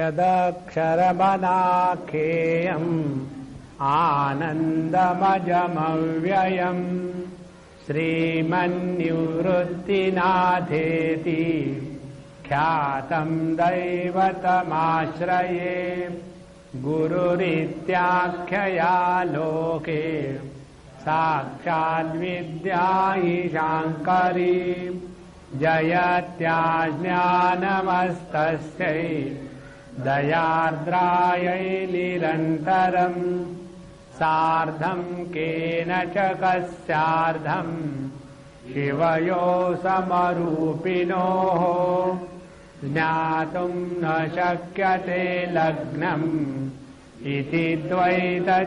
यदक्षरमनाख्येयम् आनन्दमजमव्ययम् श्रीमन्निवृत्तिनाथेति ख्यातम् दैवतमाश्रये गुरुरित्याख्यया लोके साक्षाद्विद्या हि शाङ्करी जयत्याज्ञानमस्तस्यै दयार्द्रायै निरन्तरम् सार्धम् केन च कस्यार्धम् शिवयोः समरूपिणोः ज्ञातुम् न शक्यते लग्नम् इति द्वैतच्छलान्मुहुः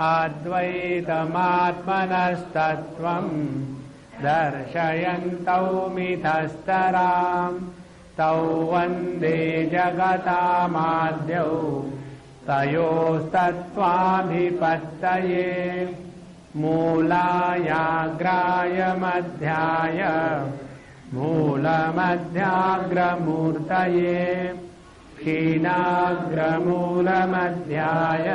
अद्वैतमात्मनस्तत्त्वम् दर्शयन्तौ मिथस्तराम् तौ वन्दे जगतामाद्यौ तयोस्तत्त्वाधिपत्तये मूलायाग्राय मध्याय मूलमध्याग्रमूर्तये क्षीणाग्रमूलमध्याय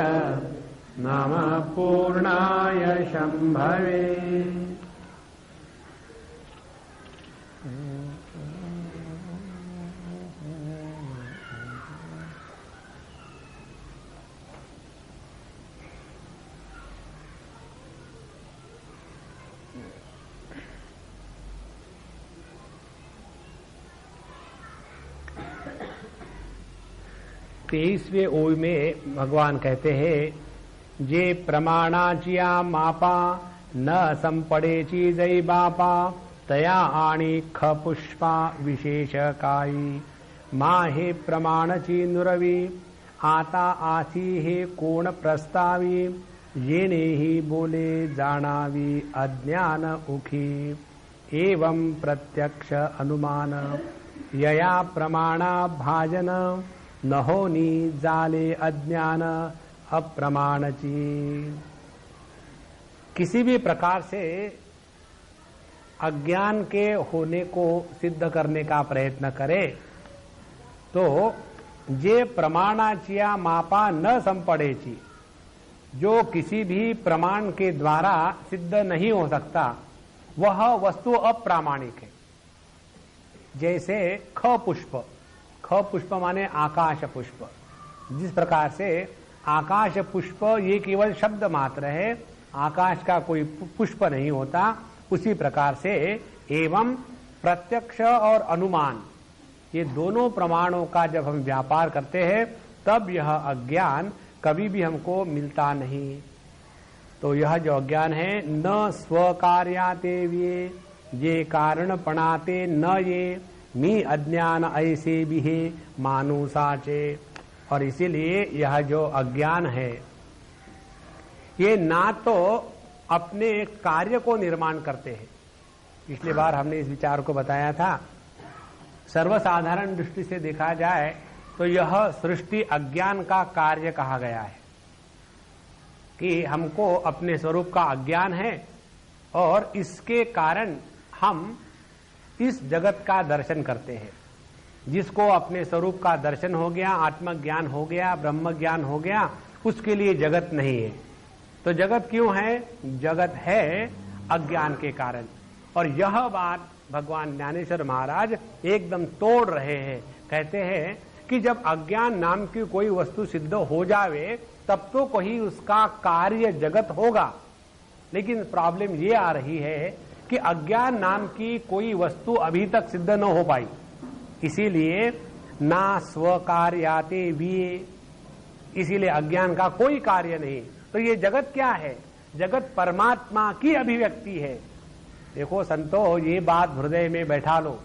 नमः पूर्णाय शम्भवे। 23वें ओय में भगवान कहते हैं जे प्रमाणाचिया मापा न संपड़ेची जय बापा तया आणी ख पुष्पा विशेष काई माँ हे प्रमाणची नुरवी आता आसी हे कोण प्रस्तावी येणे ही बोले जाणावी अज्ञान उखी एवं प्रत्यक्ष अनुमान यया प्रमाणा भाजन न होनी जाले अज्ञान अप्रमाणची। किसी भी प्रकार से अज्ञान के होने को सिद्ध करने का प्रयत्न करे तो जे प्रमाणाचिया मापा न संपड़ेची, जो किसी भी प्रमाण के द्वारा सिद्ध नहीं हो सकता वह वस्तु अप्रामाणिक है। जैसे ख पुष्प माने आकाश पुष्प। जिस प्रकार से आकाश पुष्प ये केवल शब्द मात्र है, आकाश का कोई पुष्प नहीं होता, उसी प्रकार से एवं प्रत्यक्ष और अनुमान ये दोनों प्रमाणों का जब हम व्यापार करते हैं तब यह अज्ञान कभी भी हमको मिलता नहीं। तो यह जो अज्ञान है न स्वकार्याते ये कारण पणाते न ये मी अज्ञान ऐसे भी है मानुसाचे। और इसीलिए यह जो अज्ञान है ये ना तो अपने कार्य को निर्माण करते हैं। पिछली बार हमने इस विचार को बताया था, सर्वसाधारण दृष्टि से देखा जाए तो यह सृष्टि अज्ञान का कार्य कहा गया है कि हमको अपने स्वरूप का अज्ञान है और इसके कारण हम इस जगत का दर्शन करते हैं। जिसको अपने स्वरूप का दर्शन हो गया, आत्मज्ञान हो गया, ब्रह्म ज्ञान हो गया, उसके लिए जगत नहीं है। तो जगत क्यों है? जगत है अज्ञान के कारण। और यह बात भगवान ज्ञानेश्वर महाराज एकदम तोड़ रहे हैं। कहते हैं कि जब अज्ञान नाम की कोई वस्तु सिद्ध हो जावे तब तो कोई उसका कार्य जगत होगा। लेकिन प्रॉब्लम ये आ रही है कि अज्ञान नाम की कोई वस्तु अभी तक सिद्ध न हो पाई, इसीलिए ना स्वकार्याते विये, इसीलिए अज्ञान का कोई कार्य नहीं। तो ये जगत क्या है? जगत परमात्मा की अभिव्यक्ति है। देखो संतो, ये बात हृदय में बैठा लो।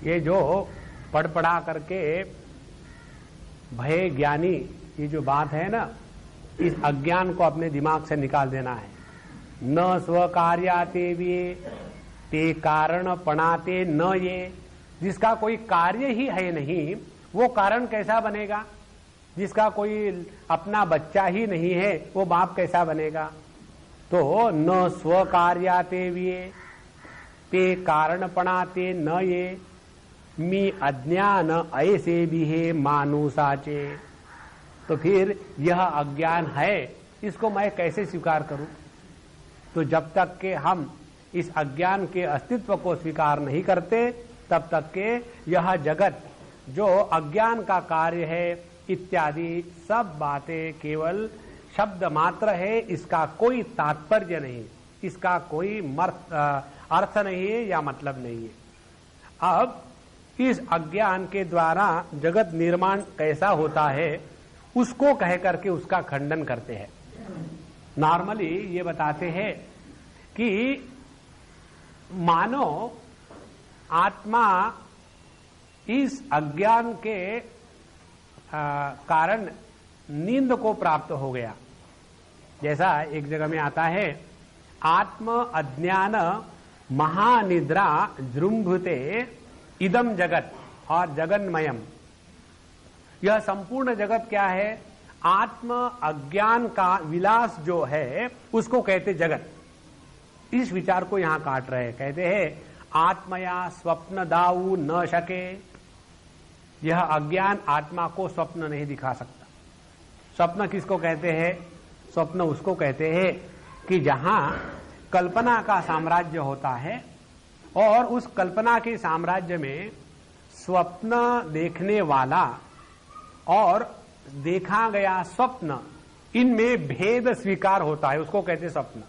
ये जो पढ़ करके भय ज्ञानी ये जो बात है ना, इस अज्ञान को अपने दिमाग से निकाल देना है। न स्वकार्याते विये ते कारण पणाते न ये, जिसका कोई कार्य ही है नहीं वो कारण कैसा बनेगा? जिसका कोई अपना बच्चा ही नहीं है वो बाप कैसा बनेगा? तो न स्वकार्याते विये ते कारण पणाते न ये, मी अज्ञान ऐसे भी है मानो साचे। तो फिर यह अज्ञान है, इसको मैं कैसे स्वीकार करूं? तो जब तक के हम इस अज्ञान के अस्तित्व को स्वीकार नहीं करते, तब तक के यह जगत जो अज्ञान का कार्य है इत्यादि सब बातें केवल शब्द मात्र है, इसका कोई तात्पर्य नहीं, इसका कोई अर्थ नहीं है या मतलब नहीं है। अब इस अज्ञान के द्वारा जगत निर्माण कैसा होता है उसको कह करके उसका खंडन करते हैं। नॉर्मली ये बताते हैं कि मानो आत्मा इस अज्ञान के कारण नींद को प्राप्त हो गया। जैसा एक जगह में आता है, आत्म अज्ञान महानिद्रा जृंभते इदम जगत और जगन्मयम। यह संपूर्ण जगत क्या है? आत्म अज्ञान का विलास जो है उसको कहते जगत। इस विचार को यहां काट रहे हैं, कहते हैं आत्मया स्वप्न दाऊ न शके। यह अज्ञान आत्मा को स्वप्न नहीं दिखा सकता। स्वप्न किसको कहते हैं? स्वप्न उसको कहते हैं कि जहां कल्पना का साम्राज्य होता है और उस कल्पना के साम्राज्य में स्वप्न देखने वाला और देखा गया स्वप्न, इनमें भेद स्वीकार होता है, उसको कहते स्वप्न।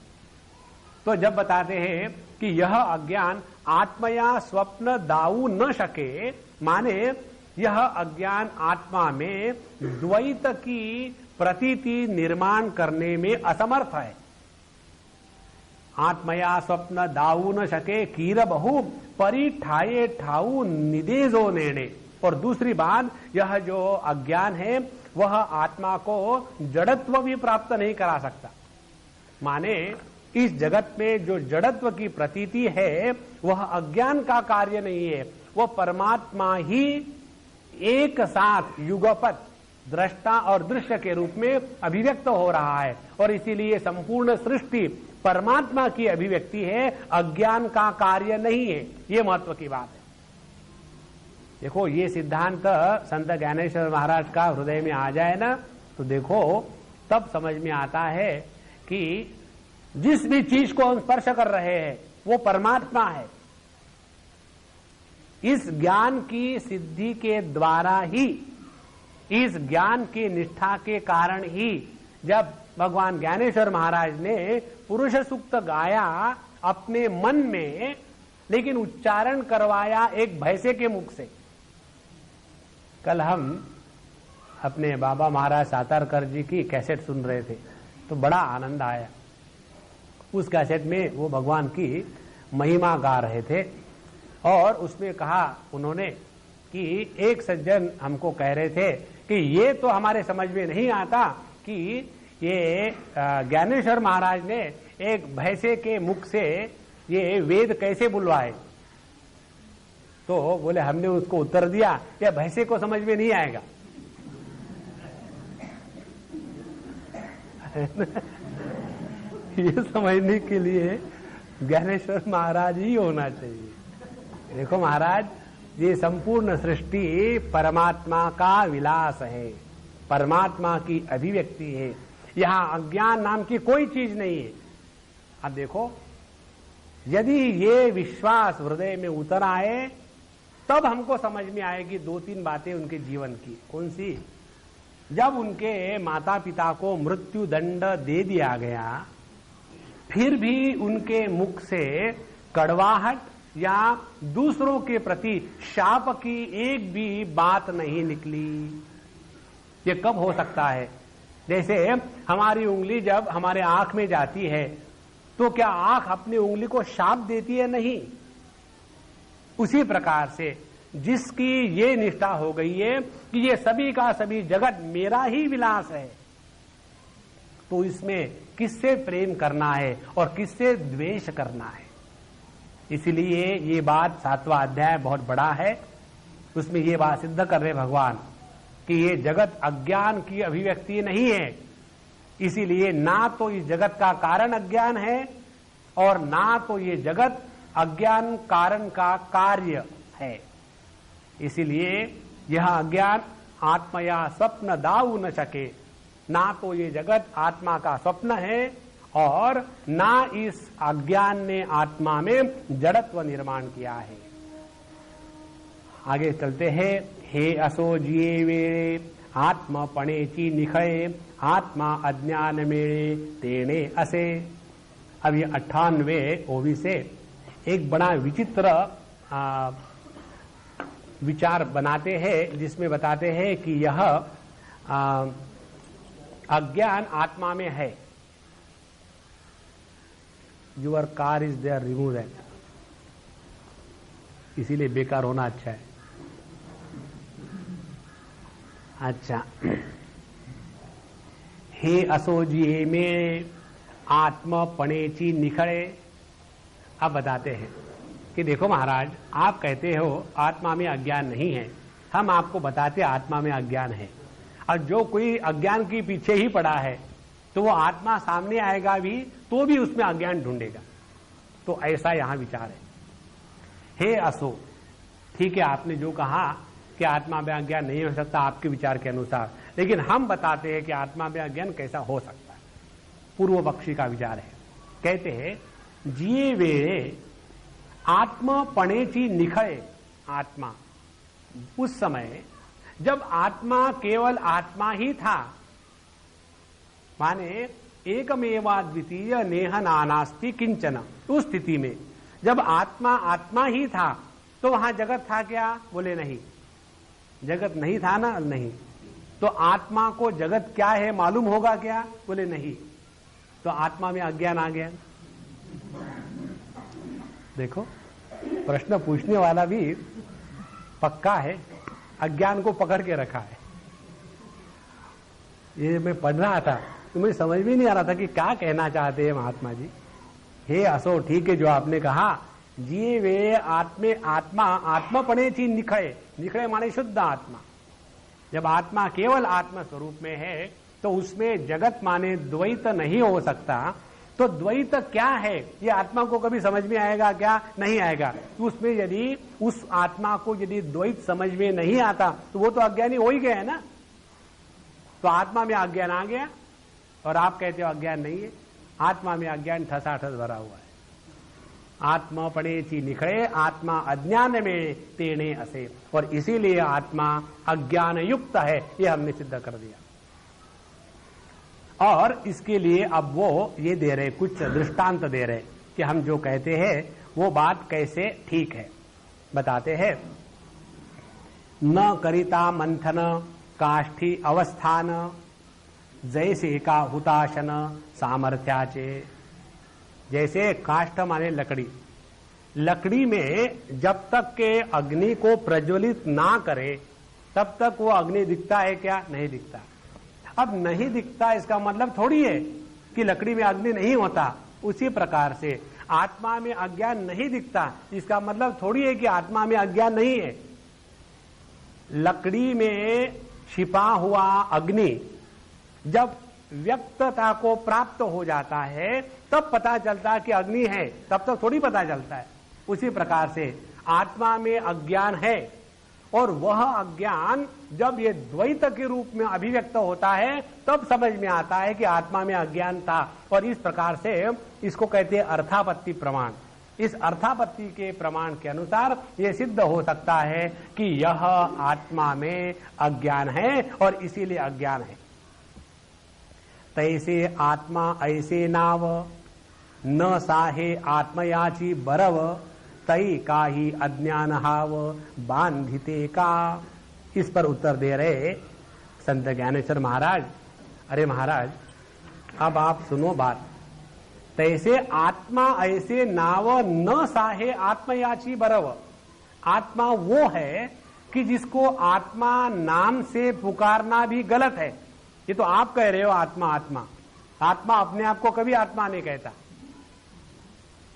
तो जब बताते हैं कि यह अज्ञान आत्मया स्वप्न दाऊ न शके, माने यह अज्ञान आत्मा में द्वैत की प्रतीति निर्माण करने में असमर्थ है। आत्मया स्वप्न दाऊ न शके कीर बहु परिठाए ठाऊ निदेजो नेणे। और दूसरी बात, यह जो अज्ञान है वह आत्मा को जड़त्व भी प्राप्त नहीं करा सकता। माने इस जगत में जो जड़त्व की प्रतीति है वह अज्ञान का कार्य नहीं है, वह परमात्मा ही एक साथ युगपत दृष्टा और दृश्य के रूप में अभिव्यक्त हो रहा है। और इसीलिए संपूर्ण सृष्टि परमात्मा की अभिव्यक्ति है, अज्ञान का कार्य नहीं है। ये महत्व की बात है। देखो, ये सिद्धांत संत ज्ञानेश्वर महाराज का हृदय में आ जाए ना, तो देखो तब समझ में आता है कि जिस भी चीज को हम स्पर्श कर रहे हैं वो परमात्मा है। इस ज्ञान की सिद्धि के द्वारा ही, इस ज्ञान की निष्ठा के कारण ही जब भगवान ज्ञानेश्वर महाराज ने पुरुष सूक्त गाया अपने मन में, लेकिन उच्चारण करवाया एक भैंसे के मुख से। कल हम अपने बाबा महाराज सातारकर जी की कैसेट सुन रहे थे तो बड़ा आनंद आया। उस कैसेट में वो भगवान की महिमा गा रहे थे और उसमें कहा उन्होंने कि एक सज्जन हमको कह रहे थे कि ये तो हमारे समझ में नहीं आता कि ये ज्ञानेश्वर महाराज ने एक भैंसे के मुख से ये वेद कैसे बुलवाए। तो बोले, हमने उसको उत्तर दिया, यह भैंसे को समझ में नहीं आएगा। ये समझने के लिए ज्ञानेश्वर महाराज ही होना चाहिए। देखो महाराज, ये संपूर्ण सृष्टि परमात्मा का विलास है, परमात्मा की अभिव्यक्ति है। यहां अज्ञान नाम की कोई चीज नहीं है। अब देखो, यदि ये विश्वास हृदय में उतर आए तब हमको समझ में आएगी दो तीन बातें उनके जीवन की। कौन सी? जब उनके माता पिता को मृत्यु दंड दे दिया गया, फिर भी उनके मुख से कड़वाहट या दूसरों के प्रति शाप की एक भी बात नहीं निकली। ये कब हो सकता है? जैसे हमारी उंगली जब हमारे आंख में जाती है तो क्या आंख अपनी उंगली को शाप देती है? नहीं। उसी प्रकार से जिसकी ये निष्ठा हो गई है कि ये सभी का सभी जगत मेरा ही विलास है, तो इसमें किससे प्रेम करना है और किससे द्वेष करना है। इसलिए ये बात 7वां अध्याय बहुत बड़ा है, उसमें ये बात सिद्ध कर रहे भगवान कि ये जगत अज्ञान की अभिव्यक्ति नहीं है। इसीलिए ना तो इस जगत का कारण अज्ञान है और ना तो ये जगत अज्ञान कारण का कार्य है। इसीलिए यह अज्ञान आत्मया स्वप्न दाऊ न सके, ना तो ये जगत आत्मा का स्वप्न है और ना इस अज्ञान ने आत्मा में जड़त्व निर्माण किया है। आगे चलते हैं। हे असो जिये वेळे आत्मा पणेची निखळे, आत्मा अज्ञान मेळे तेणे असे। अब ये 98वें ओवी से एक बड़ा विचित्र विचार बनाते हैं, जिसमें बताते हैं कि यह अज्ञान आत्मा में है। Your car is there, remove that. इसीलिए बेकार होना अच्छा है। अच्छा, हे असोजिए में आत्मपणेची निखळे। अब बताते हैं कि देखो महाराज, आप कहते हो आत्मा में अज्ञान नहीं है, हम आपको बताते आत्मा में अज्ञान है। और जो कोई अज्ञान के पीछे ही पड़ा है तो वो आत्मा सामने आएगा भी तो भी उसमें अज्ञान ढूंढेगा। तो ऐसा यहां विचार है। हे असो, ठीक है, आपने जो कहा कि आत्मा में अज्ञान नहीं हो सकता आपके विचार के अनुसार, लेकिन हम बताते हैं कि आत्मा में अज्ञान कैसा हो सकता है। पूर्व पक्षी का विचार है। कहते हैं जिये वेळे आत्मपणेची निखळे। आत्मा उस समय जब आत्मा केवल आत्मा ही था, माने एकमेवा द्वितीय नेह नानास्ति किंचन, उस स्थिति में जब आत्मा आत्मा ही था तो वहां जगत था क्या? बोले नहीं, जगत नहीं था ना, नहीं। तो आत्मा को जगत क्या है मालूम होगा क्या? बोले नहीं। तो आत्मा में अज्ञान आ गया। देखो, प्रश्न पूछने वाला भी पक्का है, अज्ञान को पकड़ के रखा है। ये मैं पढ़ रहा था तो मुझे समझ भी नहीं आ रहा था कि क्या कहना चाहते हैं महात्मा जी। हे असो, ठीक है जो आपने कहा, जिये वे आत्मा आत्मपणेची निखळे। निखळे माने शुद्ध आत्मा। जब आत्मा केवल आत्मा स्वरूप में है तो उसमें जगत माने द्वैत नहीं हो सकता। तो द्वैत क्या है ये आत्मा को कभी समझ में आएगा क्या? नहीं आएगा। तो उसमें यदि उस आत्मा को यदि द्वैत समझ में नहीं आता तो वो तो अज्ञानी हो ही गया है ना। तो आत्मा में अज्ञान आ गया और आप कहते हो अज्ञान नहीं है। आत्मा में अज्ञान ठसाठस भरा हुआ है। आत्मा पणेची निखळे, आत्मा अज्ञान में तेणे असे। और इसीलिए आत्मा अज्ञान युक्त है, ये हमने सिद्ध कर दिया। और इसके लिए अब वो ये दे रहे, कुछ दृष्टांत दे रहे कि हम जो कहते हैं वो बात कैसे ठीक है। बताते हैं, न करिता मंथन काष्ठी अवस्थान, जैसे का हुताशन सामर्थ्याचे। जैसे काष्ठ माने लकड़ी, लकड़ी में जब तक के अग्नि को प्रज्वलित ना करे तब तक वो अग्नि दिखता है क्या? नहीं दिखता। अब नहीं दिखता इसका मतलब थोड़ी है कि लकड़ी में अग्नि नहीं होता। उसी प्रकार से आत्मा में अज्ञान नहीं दिखता, इसका मतलब थोड़ी है कि आत्मा में अज्ञान नहीं है। लकड़ी में छिपा हुआ अग्नि जब व्यक्तता को प्राप्त हो जाता है तब पता चलता है कि अग्नि है, तब तक थोड़ी पता चलता है। उसी प्रकार से आत्मा में अज्ञान है और वह अज्ञान जब ये द्वैत के रूप में अभिव्यक्त होता है तब समझ में आता है कि आत्मा में अज्ञान था। और इस प्रकार से इसको कहते हैं अर्थापत्ति प्रमाण। इस अर्थापत्ति के प्रमाण के अनुसार यह सिद्ध हो सकता है कि यह आत्मा में अज्ञान है और इसीलिए अज्ञान है। तैसे आत्मा ऐसे नाव, न साहे आत्मयाची बरव, तई काही अज्ञान हाव बांधिते का। इस पर उत्तर दे रहे संत ज्ञानेश्वर महाराज, अरे महाराज अब आप सुनो बात। तैसे आत्मा ऐसे नाव, न साहे आत्मयाची बरव। आत्मा वो है कि जिसको आत्मा नाम से पुकारना भी गलत है। ये तो आप कह रहे हो आत्मा आत्मा, आत्मा अपने आप को कभी आत्मा नहीं कहता,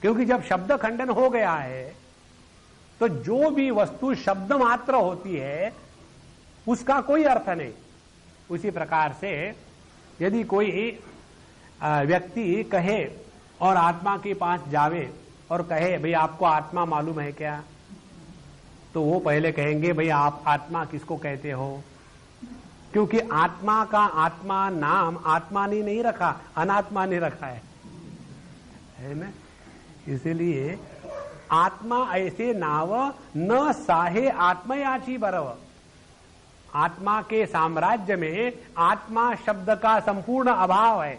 क्योंकि जब शब्द खंडन हो गया है तो जो भी वस्तु शब्द मात्र होती है उसका कोई अर्थ नहीं। उसी प्रकार से यदि कोई व्यक्ति कहे और आत्मा के पास जावे और कहे भाई आपको आत्मा मालूम है क्या? तो वो पहले कहेंगे भाई आप आत्मा किसको कहते हो, क्योंकि आत्मा का आत्मा नाम आत्मा ने नहीं रखा, अनात्मा ने रखा है ना। इसलिए आत्मा ऐसे नाव न साहे आत्मयाची बरव। आत्मा के साम्राज्य में आत्मा शब्द का संपूर्ण अभाव है,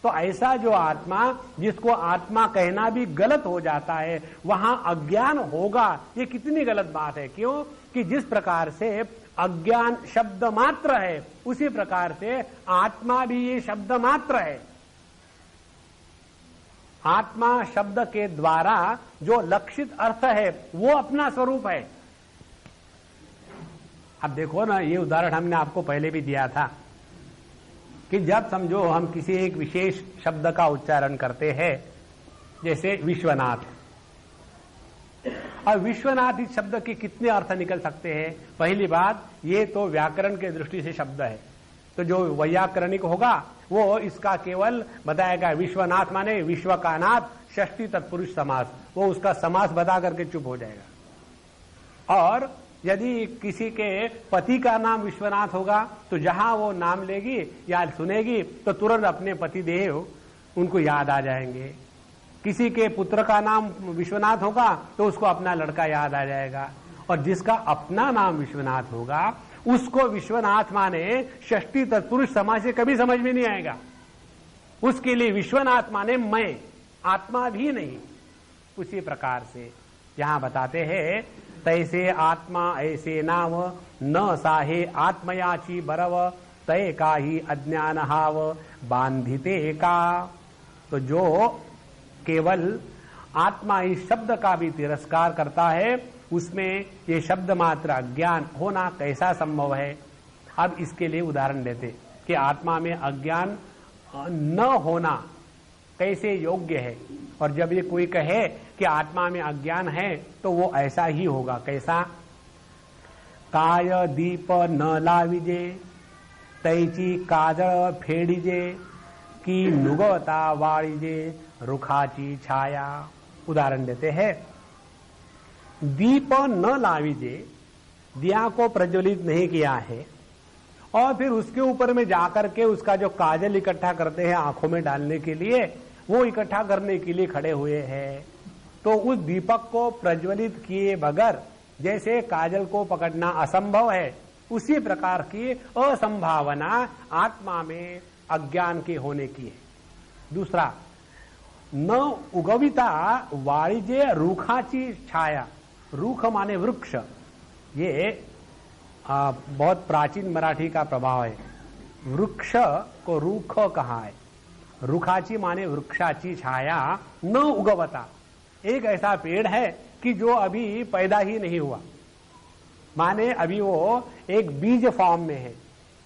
तो ऐसा जो आत्मा जिसको आत्मा कहना भी गलत हो जाता है, वहां अज्ञान होगा, ये कितनी गलत बात है। क्यों कि जिस प्रकार से अज्ञान शब्द मात्र है, उसी प्रकार से आत्मा भी ये शब्द मात्र है। आत्मा शब्द के द्वारा जो लक्षित अर्थ है वो अपना स्वरूप है। अब देखो ना, ये उदाहरण हमने आपको पहले भी दिया था कि जब समझो हम किसी एक विशेष शब्द का उच्चारण करते हैं, जैसे विश्वनाथ, और विश्वनाथ इस शब्द के कितने अर्थ निकल सकते हैं। पहली बात, ये तो व्याकरण के दृष्टि से शब्द है, तो जो वैयाकरणिक होगा वो इसका केवल बताएगा विश्वनाथ माने विश्व का नाथ, षष्ठी तत्पुरुष समास, वो उसका समास बता करके चुप हो जाएगा। और यदि किसी के पति का नाम विश्वनाथ होगा तो जहां वो नाम लेगी या सुनेगी तो तुरंत अपने पति देव उनको याद आ जाएंगे। किसी के पुत्र का नाम विश्वनाथ होगा तो उसको अपना लड़का याद आ जाएगा, और जिसका अपना नाम विश्वनाथ होगा उसको विश्वनाथ माने षष्ठी तत्पुरुष समास से कभी समझ में नहीं आएगा। उसके लिए विश्वनाथ माने मैं, आत्मा भी नहीं। उसी प्रकार से यहां बताते हैं, तैसे आत्मा ऐसे नाव न साहे आत्मयाची बरव, तय का ही अज्ञान हाव बांधिते का। तो जो केवल आत्मा इस शब्द का भी तिरस्कार करता है, उसमें ये शब्द मात्र अज्ञान होना कैसा संभव है। अब इसके लिए उदाहरण देते कि आत्मा में अज्ञान न होना कैसे योग्य है। और जब ये कोई कहे कि आत्मा में अज्ञान है तो वो ऐसा ही होगा। कैसा? काय दीप न लाविजे, तैची काजळ फेडिजे, की नुगवता वाळिजे रुखाची छाया। उदाहरण देते हैं, दीप न लाविजे, दिया को प्रज्वलित नहीं किया है, और फिर उसके ऊपर में जाकर के उसका जो काजल इकट्ठा करते हैं आंखों में डालने के लिए, वो इकट्ठा करने के लिए खड़े हुए हैं, तो उस दीपक को प्रज्वलित किए बगैर जैसे काजल को पकड़ना असंभव है, उसी प्रकार की असंभावना आत्मा में अज्ञान के होने की है। दूसरा, न उगविता वाणिज्य रूखाची छाया। रूख माने वृक्ष, ये बहुत प्राचीन मराठी का प्रभाव है। वृक्ष को रूख कहा है। रुखाची माने वृक्षाची छाया, न उगवता। एक ऐसा पेड़ है कि जो अभी पैदा ही नहीं हुआ, माने अभी वो एक बीज फॉर्म में है।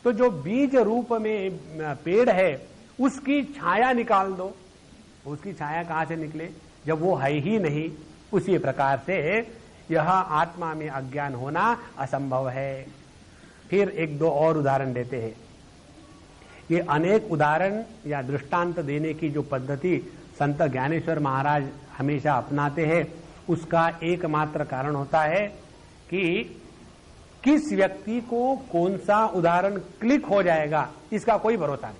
तो जो बीज रूप में पेड़ है उसकी छाया निकाल दो, उसकी छाया कहां से निकले जब वो है ही नहीं। उसी प्रकार से यह आत्मा में अज्ञान होना असंभव है। फिर एक दो और उदाहरण देते हैं। ये अनेक उदाहरण या दृष्टांत देने की जो पद्धति संत ज्ञानेश्वर महाराज हमेशा अपनाते हैं, उसका एकमात्र कारण होता है कि किस व्यक्ति को कौन सा उदाहरण क्लिक हो जाएगा इसका कोई भरोसा नहीं।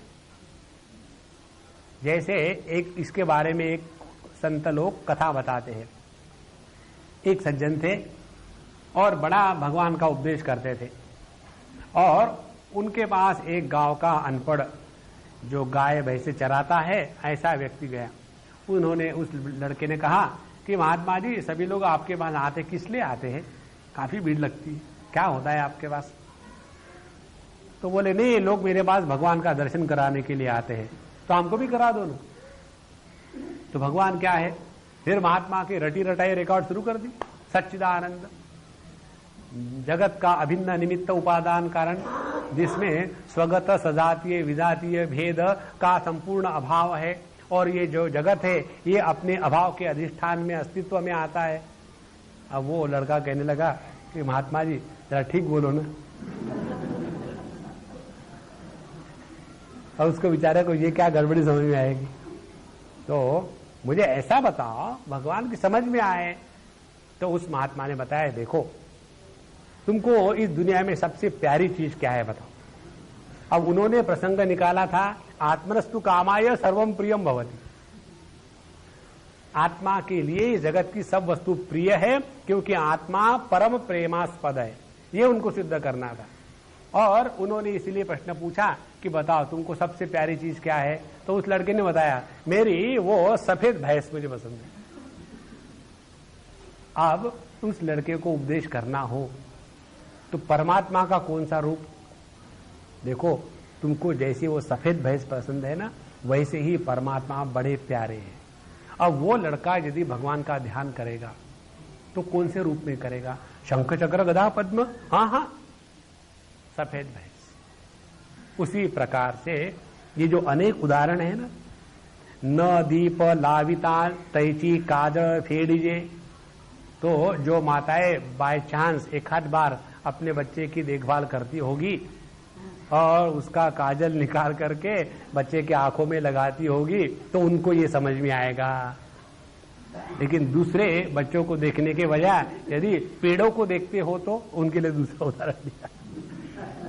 जैसे एक इसके बारे में एक संत लोग कथा बताते हैं। एक सज्जन थे और बड़ा भगवान का उपदेश करते थे, और उनके पास एक गांव का अनपढ़ जो गाय भैंसे चराता है ऐसा व्यक्ति गया। उन्होंने, उस लड़के ने कहा कि महात्मा जी, सभी लोग आपके पास आते किस लिए आते हैं? काफी भीड़ लगती है, क्या होता है आपके पास? तो बोले, नहीं, लोग मेरे पास भगवान का दर्शन कराने के लिए आते हैं, तो हमको भी करा दो ना। तो भगवान क्या है? फिर महात्मा की रटी रटाई रिकॉर्ड शुरू कर दी। सच्चिदानंद, जगत का अभिन्न निमित्त उपादान कारण, जिसमें स्वगत सजातीय विजातीय भेद का संपूर्ण अभाव है, और ये जो जगत है ये अपने अभाव के अधिष्ठान में अस्तित्व में आता है। अब वो लड़का कहने लगा कि महात्मा जी जरा ठीक बोलो ना। और उसको बेचारे को ये क्या गड़बड़ी समझ में आएगी? तो मुझे ऐसा बताओ भगवान की समझ में आए। तो उस महात्मा ने बताया, देखो तुमको इस दुनिया में सबसे प्यारी चीज क्या है बताओ। अब उन्होंने प्रसंग निकाला था आत्मनस्तु कामाय सर्वम प्रियम भवति। आत्मा के लिए जगत की सब वस्तु प्रिय है क्योंकि आत्मा परम प्रेमास्पद है, ये उनको सिद्ध करना था। और उन्होंने इसलिए प्रश्न पूछा कि बताओ तुमको सबसे प्यारी चीज क्या है। तो उस लड़के ने बताया मेरी वो सफेद भैंस मुझे पसंद है। अब उस लड़के को उपदेश करना हो तो परमात्मा का कौन सा रूप, देखो तुमको जैसे वो सफेद भैंस पसंद है ना, वैसे ही परमात्मा बड़े प्यारे हैं। अब वो लड़का यदि भगवान का ध्यान करेगा तो कौन से रूप में करेगा, शंख चक्र गदा पद्म, हाँ हाँ सफेद भैंस। उसी प्रकार से ये जो अनेक उदाहरण है ना, न दीप लाविता तैची काज फेड़िजे, तो जो माताएं बाय चांस एक आध बार अपने बच्चे की देखभाल करती होगी और उसका काजल निकाल करके बच्चे के आंखों में लगाती होगी तो उनको ये समझ में आएगा। लेकिन दूसरे बच्चों को देखने के बजाय यदि पेड़ों को देखते हो तो उनके लिए दूसरा उदाहरण दिया,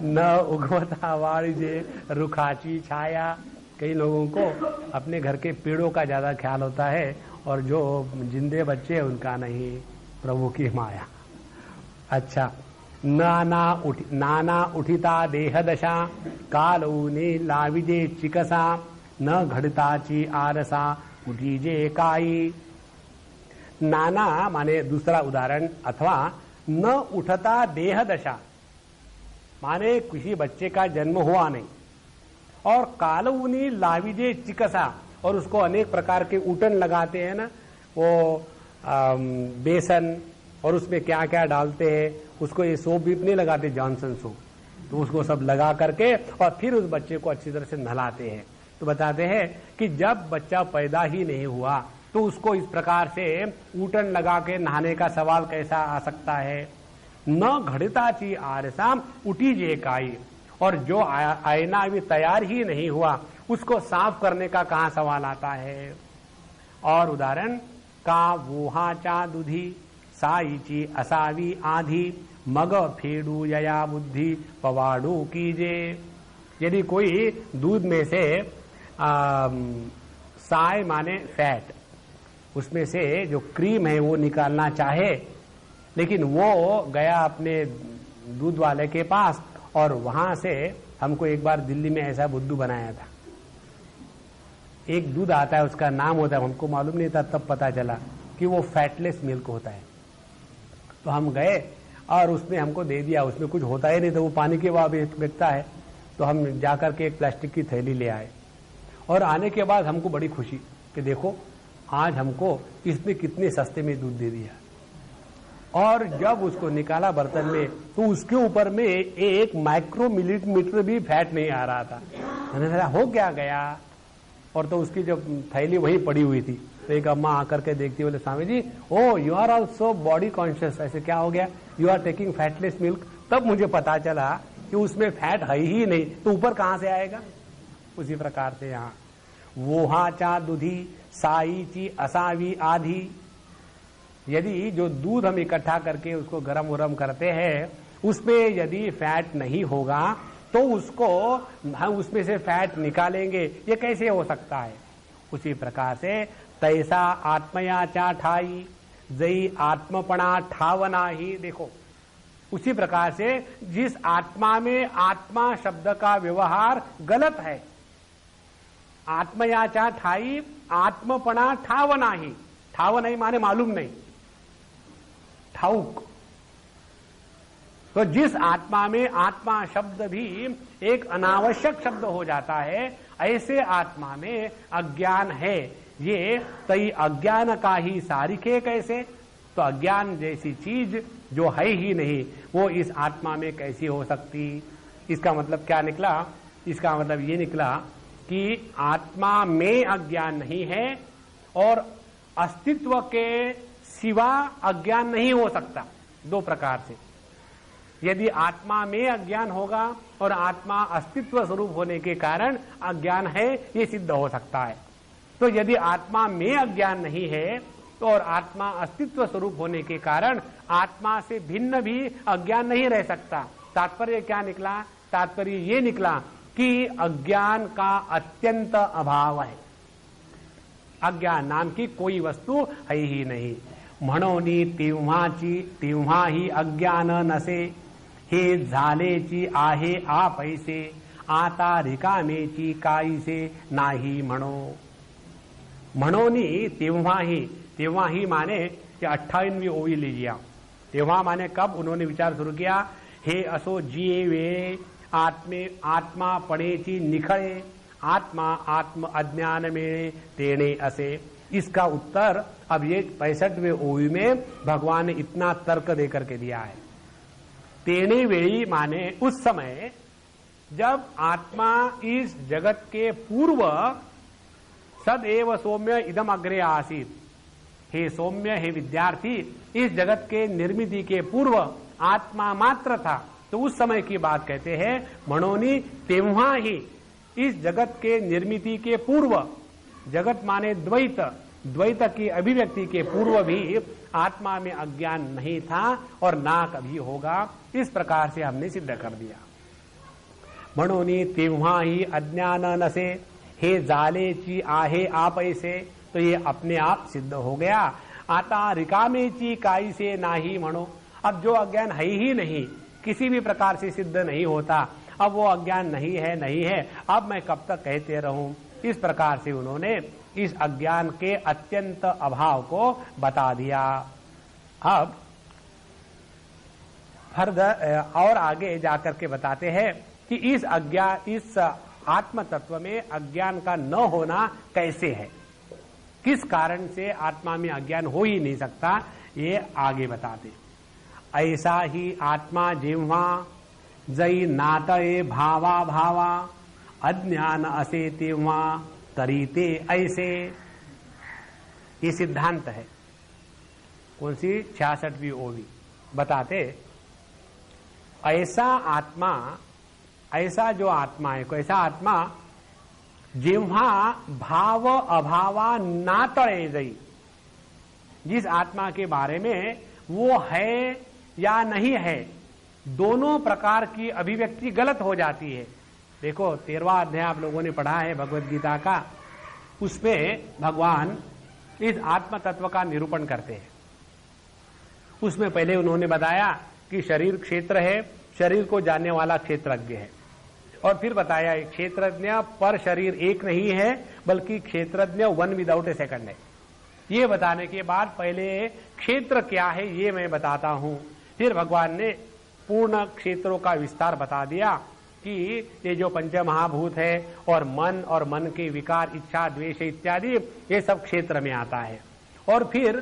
न उगवता वाणिजे रुखाची छाया। कई लोगों को अपने घर के पेड़ों का ज्यादा ख्याल होता है और जो जिंदे बच्चे उनका नहीं, प्रभु की माया। अच्छा, नाना उठिता देह दशा कालूने लाविजे चिकसा न घड़ताची आरसा उठीजे काई। नाना माने दूसरा उदाहरण, अथवा न उठता देह दशा माने किसी बच्चे का जन्म हुआ नहीं, और कालूनी लाविजे चिकसा, और उसको अनेक प्रकार के उटन लगाते हैं ना, वो बेसन और उसमें क्या क्या डालते हैं, उसको ये सोप भी नहीं लगाते जॉनसन सोप, तो उसको सब लगा करके और फिर उस बच्चे को अच्छी तरह से नहलाते हैं। तो बताते हैं कि जब बच्चा पैदा ही नहीं हुआ तो उसको इस प्रकार से ऊटन लगा के नहाने का सवाल कैसा आ सकता है। न घड़ता ची आरसाम उठी जे काई, और जो आईना अभी तैयार ही नहीं हुआ उसको साफ करने का कहां सवाल आता है। और उदाहरण, का वोहाचा दुधी साईची असावी आधी मग फेडू यया बुद्धि पवाड़ू कीजे। यदि कोई दूध में से साय माने फैट, उसमें से जो क्रीम है वो निकालना चाहे, लेकिन वो गया अपने दूध वाले के पास और वहां से, हमको एक बार दिल्ली में ऐसा बुद्धू बनाया था। एक दूध आता है उसका नाम होता है, हमको मालूम नहीं था, तब पता चला कि वो फैटलेस मिल्क होता है। तो हम गए और उसने हमको दे दिया, उसमें कुछ होता ही नहीं था, वो पानी के बाद बिकता है। तो हम जाकर के एक प्लास्टिक की थैली ले आए और आने के बाद हमको बड़ी खुशी कि देखो आज हमको इसने कितने सस्ते में दूध दे दिया। और जब उसको निकाला बर्तन में तो उसके ऊपर में एक माइक्रो मिलीमीटर भी फैट नहीं आ रहा था। मैंने कहा हो क्या गया, और तो उसकी जो थैली वहीं पड़ी हुई थी। तो एक अम्मा आकर के देखती, बोले Swami ji oh you are also body conscious, ऐसे क्या हो गया, you are taking fatless milk. तब मुझे पता चला कि उसमें फैट है ही नहीं, तो ऊपर कहां से आएगा। उसी प्रकार से यहाँ वोहाचा दुधी साईची असावी आधी, यदि जो दूध हम इकट्ठा करके उसको गरम वरम करते हैं उसमें यदि फैट नहीं होगा तो उसको हम उसमें से फैट निकालेंगे, ये कैसे हो सकता है। उसी प्रकार से तैसा आत्मयाचा ठाई जई आत्मपणा ठावना ही। देखो उसी प्रकार से जिस आत्मा में आत्मा शब्द का व्यवहार गलत है, आत्मयाचा ठाई आत्मपणा ठावना ही। ठावना ही माने मालूम नहीं, ठाउक। तो जिस आत्मा में आत्मा शब्द भी एक अनावश्यक शब्द हो जाता है, ऐसे आत्मा में अज्ञान है। ये तई अज्ञान का ही सारिखे कैसे, तो अज्ञान जैसी चीज जो है ही नहीं वो इस आत्मा में कैसी हो सकती। इसका मतलब क्या निकला, इसका मतलब ये निकला कि आत्मा में अज्ञान नहीं है और अस्तित्व के सिवा अज्ञान नहीं हो सकता। दो प्रकार से, यदि आत्मा में अज्ञान होगा और आत्मा अस्तित्व स्वरूप होने के कारण अज्ञान है, ये सिद्ध हो सकता है। तो यदि आत्मा में अज्ञान नहीं है तो और आत्मा अस्तित्व स्वरूप होने के कारण आत्मा से भिन्न भी अज्ञान नहीं रह सकता। तात्पर्य क्या निकला? तात्पर्य ये निकला कि अज्ञान का अत्यंत अभाव है। अज्ञान नाम की कोई वस्तु है ही नहीं। म्हणोनी तेव्हा ही अज्ञान नसे, हे झालेची आहे आपैसे, आता रिकामेची काईसे नाही म्हणो। म्हणोनी तेव्हा ही माने कि 28वीं ओवी लीजिए। तेव्हा माने कब उन्होंने विचार शुरू किया? हे असो जिये वे आत्मा पडेची निखळे, आत्मा आत्म अज्ञान में तेणे असे। इसका उत्तर अब ये 65वें ओवी में भगवान ने इतना तर्क देकर के दिया है। तेणे वेळी माने उस समय जब आत्मा इस जगत के पूर्व सदैव सौम्य इदम अग्रे आसीत। हे सौम्य, हे विद्यार्थी, इस जगत के निर्मिति के पूर्व आत्मा मात्र था। तो उस समय की बात कहते हैं। म्हणोनी तेव्हा ही इस जगत के निर्मिति के पूर्व, जगत माने द्वैत, द्वैत की अभिव्यक्ति के पूर्व भी आत्मा में अज्ञान नहीं था और ना कभी होगा। इस प्रकार से हमने सिद्ध कर दिया। म्हणोनी तेव्हा ही अज्ञान नसे, हे जालेची आहे आपैसे, तो ये अपने आप सिद्ध हो गया। आता रिकामेची काईसे नाही म्हणो, अब जो अज्ञान है ही नहीं, किसी भी प्रकार से सिद्ध नहीं होता, अब वो अज्ञान नहीं है, अब मैं कब तक कहते रहूं। इस प्रकार से उन्होंने इस अज्ञान के अत्यंत अभाव को बता दिया। अब फर्दर और आगे जाकर के बताते हैं कि इस आत्म तत्व में अज्ञान का न होना कैसे है, किस कारण से आत्मा में अज्ञान हो ही नहीं सकता, ये आगे बताते। ऐसा ही आत्मा जेव्हा जई नातये भावा भावा, अज्ञान असे तेव्हा तरीते ऐसे। ये सिद्धांत है। कौन सी? 66वीं ओवी बताते। ऐसा आत्मा, ऐसा जो आत्मा है, कैसा आत्मा? जेव्हा भाव अभावा ना तळे जाई, जिस आत्मा के बारे में वो है या नहीं है, दोनों प्रकार की अभिव्यक्ति गलत हो जाती है। देखो 13वां अध्याय आप लोगों ने पढ़ा है भगवत गीता का, उसमें भगवान इस आत्म तत्व का निरूपण करते हैं। उसमें पहले उन्होंने बताया कि शरीर क्षेत्र है, शरीर को जानने वाला क्षेत्रज्ञ है, और फिर बताया क्षेत्रज्ञ पर शरीर एक नहीं है बल्कि क्षेत्रज्ञ वन विदाउट ए सेकंड है। ये बताने के बाद पहले क्षेत्र क्या है ये मैं बताता हूं। फिर भगवान ने पूर्ण क्षेत्रों का विस्तार बता दिया कि ये जो पंच महाभूत है और मन के विकार, इच्छा, द्वेष इत्यादि, ये सब क्षेत्र में आता है। और फिर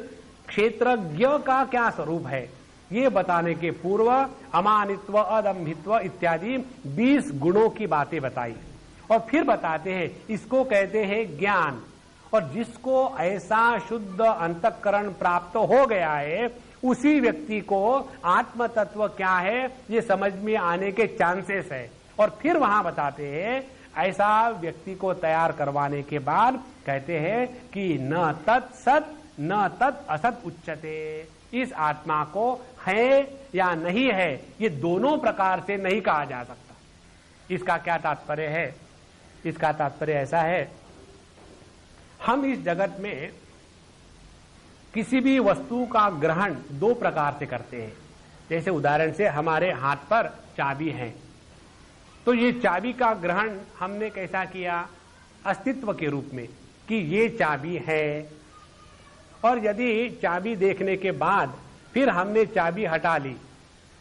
क्षेत्रज्ञ का क्या स्वरूप है ये बताने के पूर्व अमानित्व, अदम्भित्व इत्यादि 20 गुणों की बातें बताई। और फिर बताते हैं इसको कहते हैं ज्ञान। और जिसको ऐसा शुद्ध अंतःकरण प्राप्त हो गया है उसी व्यक्ति को आत्म तत्व क्या है ये समझ में आने के चांसेस है। और फिर वहां बताते हैं ऐसा व्यक्ति को तैयार करवाने के बाद कहते हैं कि न तत् सत न तत् असत उच्चते। इस आत्मा को है या नहीं है ये दोनों प्रकार से नहीं कहा जा सकता। इसका क्या तात्पर्य है? इसका तात्पर्य ऐसा है, हम इस जगत में किसी भी वस्तु का ग्रहण दो प्रकार से करते हैं। जैसे उदाहरण से हमारे हाथ पर चाबी है, तो ये चाबी का ग्रहण हमने कैसा किया? अस्तित्व के रूप में कि ये चाबी है। और यदि चाबी देखने के बाद फिर हमने चाबी हटा ली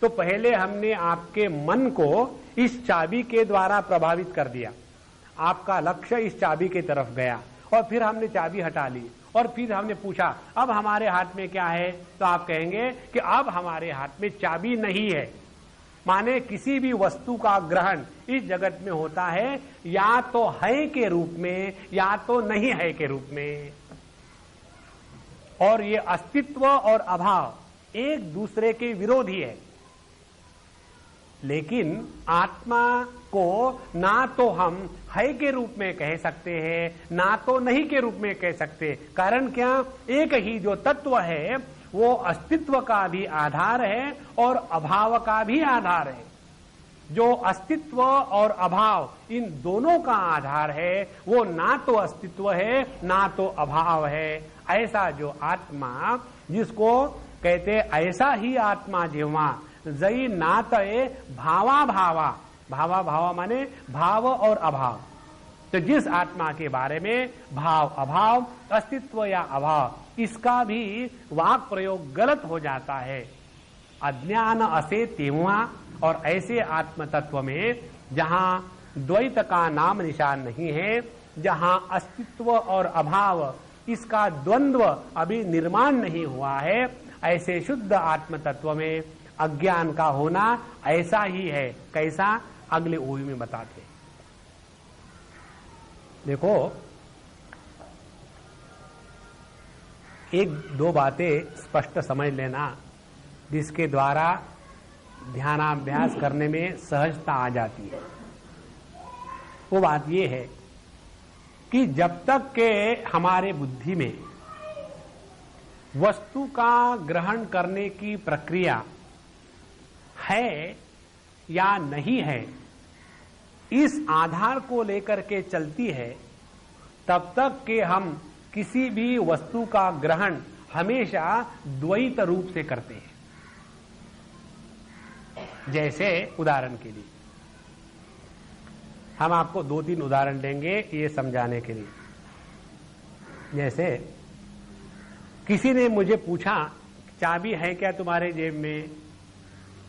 तो पहले हमने आपके मन को इस चाबी के द्वारा प्रभावित कर दिया, आपका लक्ष्य इस चाबी की तरफ गया और फिर हमने चाबी हटा ली और फिर हमने पूछा अब हमारे हाथ में क्या है, तो आप कहेंगे कि अब हमारे हाथ में चाबी नहीं है। माने किसी भी वस्तु का ग्रहण इस जगत में होता है या तो है के रूप में या तो नहीं है के रूप में। और ये अस्तित्व और अभाव एक दूसरे के विरोधी है। लेकिन आत्मा को ना तो हम है के रूप में कह सकते हैं, ना तो नहीं के रूप में कह सकते। कारण क्या? एक ही जो तत्व है वो अस्तित्व का भी आधार है और अभाव का भी आधार है। जो अस्तित्व और अभाव इन दोनों का आधार है वो ना तो अस्तित्व है ना तो अभाव है। ऐसा जो आत्मा, जिसको कहते ऐसा ही आत्मा जेव्हा जई नातये भावा भावा, भावा भावा माने भाव और अभाव। तो जिस आत्मा के बारे में भाव अभाव, अस्तित्व या अभाव, इसका भी वाक प्रयोग गलत हो जाता है। अज्ञान असे तेव्हा, और ऐसे आत्म तत्व में जहां द्वैत का नाम निशान नहीं है, जहां अस्तित्व और अभाव इसका द्वंद्व अभी निर्माण नहीं हुआ है, ऐसे शुद्ध आत्म तत्व में अज्ञान का होना ऐसा ही है। कैसा? अगले ओवी में बताते। देखो, एक दो बातें स्पष्ट समझ लेना जिसके द्वारा ध्यानाभ्यास करने में सहजता आ जाती है। वो बात ये है कि जब तक के हमारे बुद्धि में वस्तु का ग्रहण करने की प्रक्रिया है या नहीं है, इस आधार को लेकर के चलती है, तब तक के हम किसी भी वस्तु का ग्रहण हमेशा द्वैत रूप से करते हैं। जैसे उदाहरण के लिए हम आपको दो तीन उदाहरण देंगे ये समझाने के लिए। जैसे किसी ने मुझे पूछा, चाबी है क्या तुम्हारे जेब में?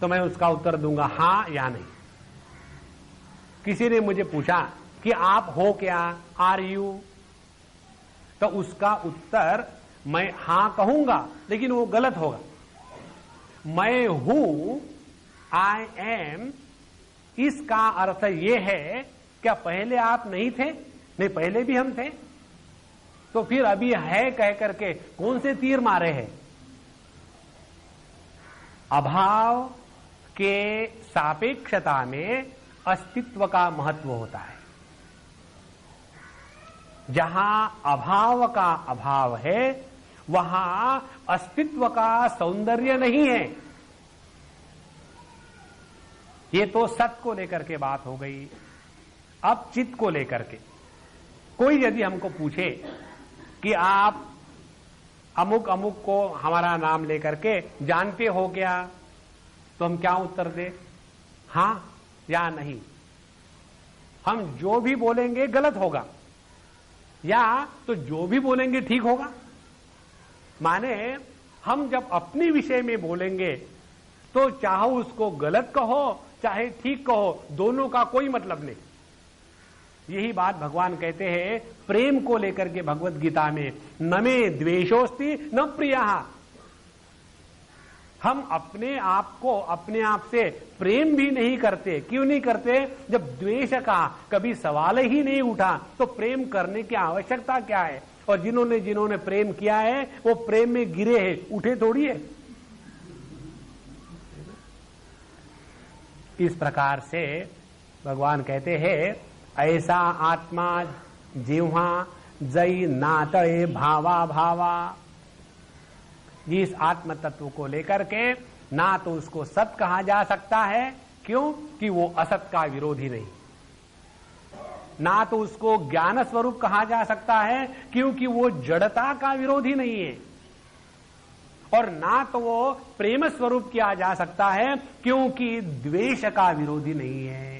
तो मैं उसका उत्तर दूंगा हां या नहीं। किसी ने मुझे पूछा कि आप हो क्या, आर यू, तो उसका उत्तर मैं हां कहूंगा, लेकिन वो गलत होगा। मैं हूं, आई एम, इसका अर्थ ये है, क्या पहले आप नहीं थे? नहीं, पहले भी हम थे। तो फिर अभी है कह करके कौन से तीर मारे हैं? अभाव के सापेक्षता में अस्तित्व का महत्व होता है। जहां अभाव का अभाव है वहां अस्तित्व का सौंदर्य नहीं है। ये तो सत को लेकर के बात हो गई। अब चित्त को लेकर के कोई यदि हमको पूछे कि आप अमुक अमुक को हमारा नाम लेकर के जानते हो क्या, तो हम क्या उत्तर दें? हां या नहीं। हम जो भी बोलेंगे गलत होगा, या तो जो भी बोलेंगे ठीक होगा। माने हम जब अपने विषय में बोलेंगे तो चाहे उसको गलत कहो चाहे ठीक कहो, दोनों का कोई मतलब नहीं। यही बात भगवान कहते हैं प्रेम को लेकर के भगवत गीता में, न मे द्वेषोस्ति न प्रियः। हम अपने आप को अपने आप से प्रेम भी नहीं करते। क्यों नहीं करते? जब द्वेष का कभी सवाल ही नहीं उठा तो प्रेम करने की आवश्यकता क्या है? और जिन्होंने प्रेम किया है वो प्रेम में गिरे हैं, उठे थोड़ी है। इस प्रकार से भगवान कहते हैं ऐसा आत्मा जिह्वा जई नातये भावा भावा। जिस आत्म तत्व को लेकर के ना तो उसको सत कहा जा सकता है, क्यों कि वो असत का विरोधी नहीं। ना तो उसको ज्ञान स्वरूप कहा जा सकता है क्योंकि वो जड़ता का विरोधी नहीं है। और ना तो वो प्रेम स्वरूप किया जा सकता है क्योंकि द्वेष का विरोधी नहीं है।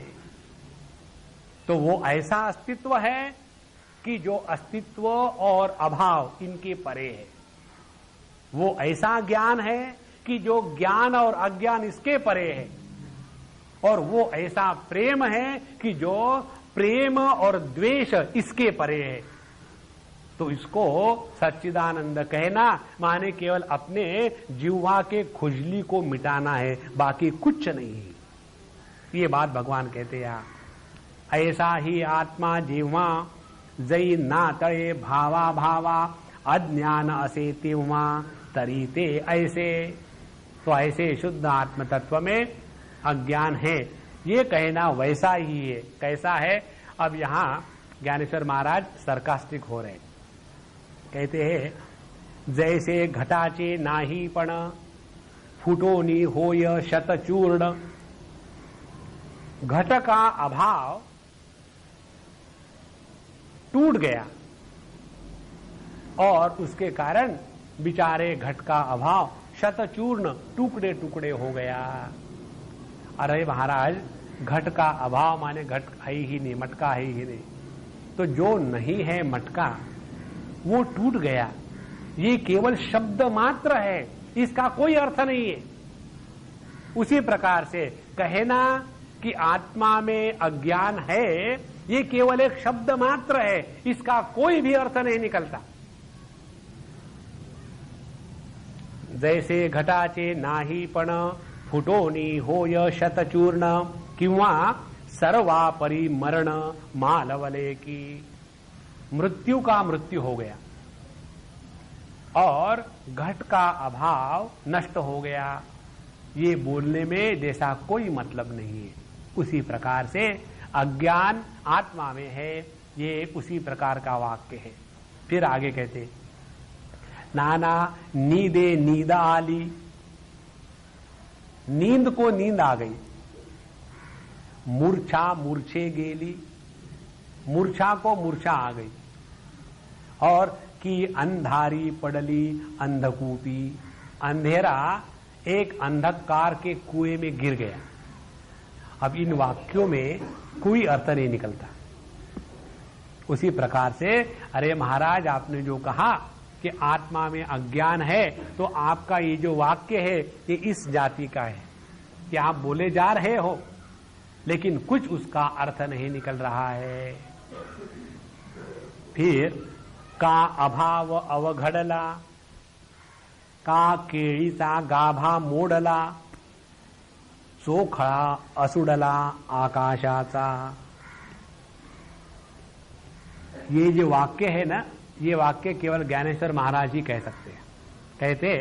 तो वो ऐसा अस्तित्व है कि जो अस्तित्व और अभाव इनके परे है। वो ऐसा ज्ञान है कि जो ज्ञान और अज्ञान इसके परे है। और वो ऐसा प्रेम है कि जो प्रेम और द्वेष इसके परे है। तो इसको सच्चिदानंद कहना माने केवल अपने जिह्वा के खुजली को मिटाना है, बाकी कुछ नहीं। ये बात भगवान कहते हैं। ऐसा ही आत्मा जिह्वा जई नातये भावा भावा अज्ञान असे तिव्हा तरीते ऐसे। तो ऐसे शुद्ध आत्म तत्व में अज्ञान है, ये कहना वैसा ही है। कैसा है? अब यहां ज्ञानेश्वर महाराज सरकास्टिक हो रहे, कहते हैं जैसे घटाचे नाही पण फुटोनी होय शतचूर्ण। घट का अभाव टूट गया और उसके कारण बिचारे घट का अभाव शतचूर्ण टुकड़े टुकड़े हो गया। अरे महाराज, घट का अभाव माने घट है ही नहीं, मटका है ही नहीं, तो जो नहीं है मटका वो टूट गया। ये केवल शब्द मात्र है, इसका कोई अर्थ नहीं है। उसी प्रकार से कहना कि आत्मा में अज्ञान है, ये केवल एक शब्द मात्र है, इसका कोई भी अर्थ नहीं निकलता। जैसे घटाचे नाही पण फुटोनी होय शतचूर्ण किंवा सर्वापरी मरण मालवले की। मृत्यू का मृत्यू हो गया और घट का अभाव नष्ट हो गया, ये बोलने में जैसा कोई मतलब नहीं है। उसी प्रकार से अज्ञान आत्मा में है, ये उसी प्रकार का वाक्य है। फिर आगे कहते नाना नींदे नींद आली। नींद को नींद आ गई, मूर्छा मूर्छे गेली, मूर्छा को मूर्छा आ गई, और कि अंधारी पड़ली अंधकूपी। अंधेरा एक अंधकार के कुएं में गिर गया। अब इन वाक्यों में कोई अर्थ नहीं निकलता। उसी प्रकार से अरे महाराज, आपने जो कहा कि आत्मा में अज्ञान है, तो आपका ये जो वाक्य है ये इस जाति का है कि आप बोले जा रहे हो, लेकिन कुछ उसका अर्थ नहीं निकल रहा है। फिर का अभाव अवघडला, का केळीचा गाभा मोडला, चोखळा असुडला आकाशाचा। ये जो वाक्य है ना, ये वाक्य केवल ज्ञानेश्वर महाराज ही कह सकते हैं। कहते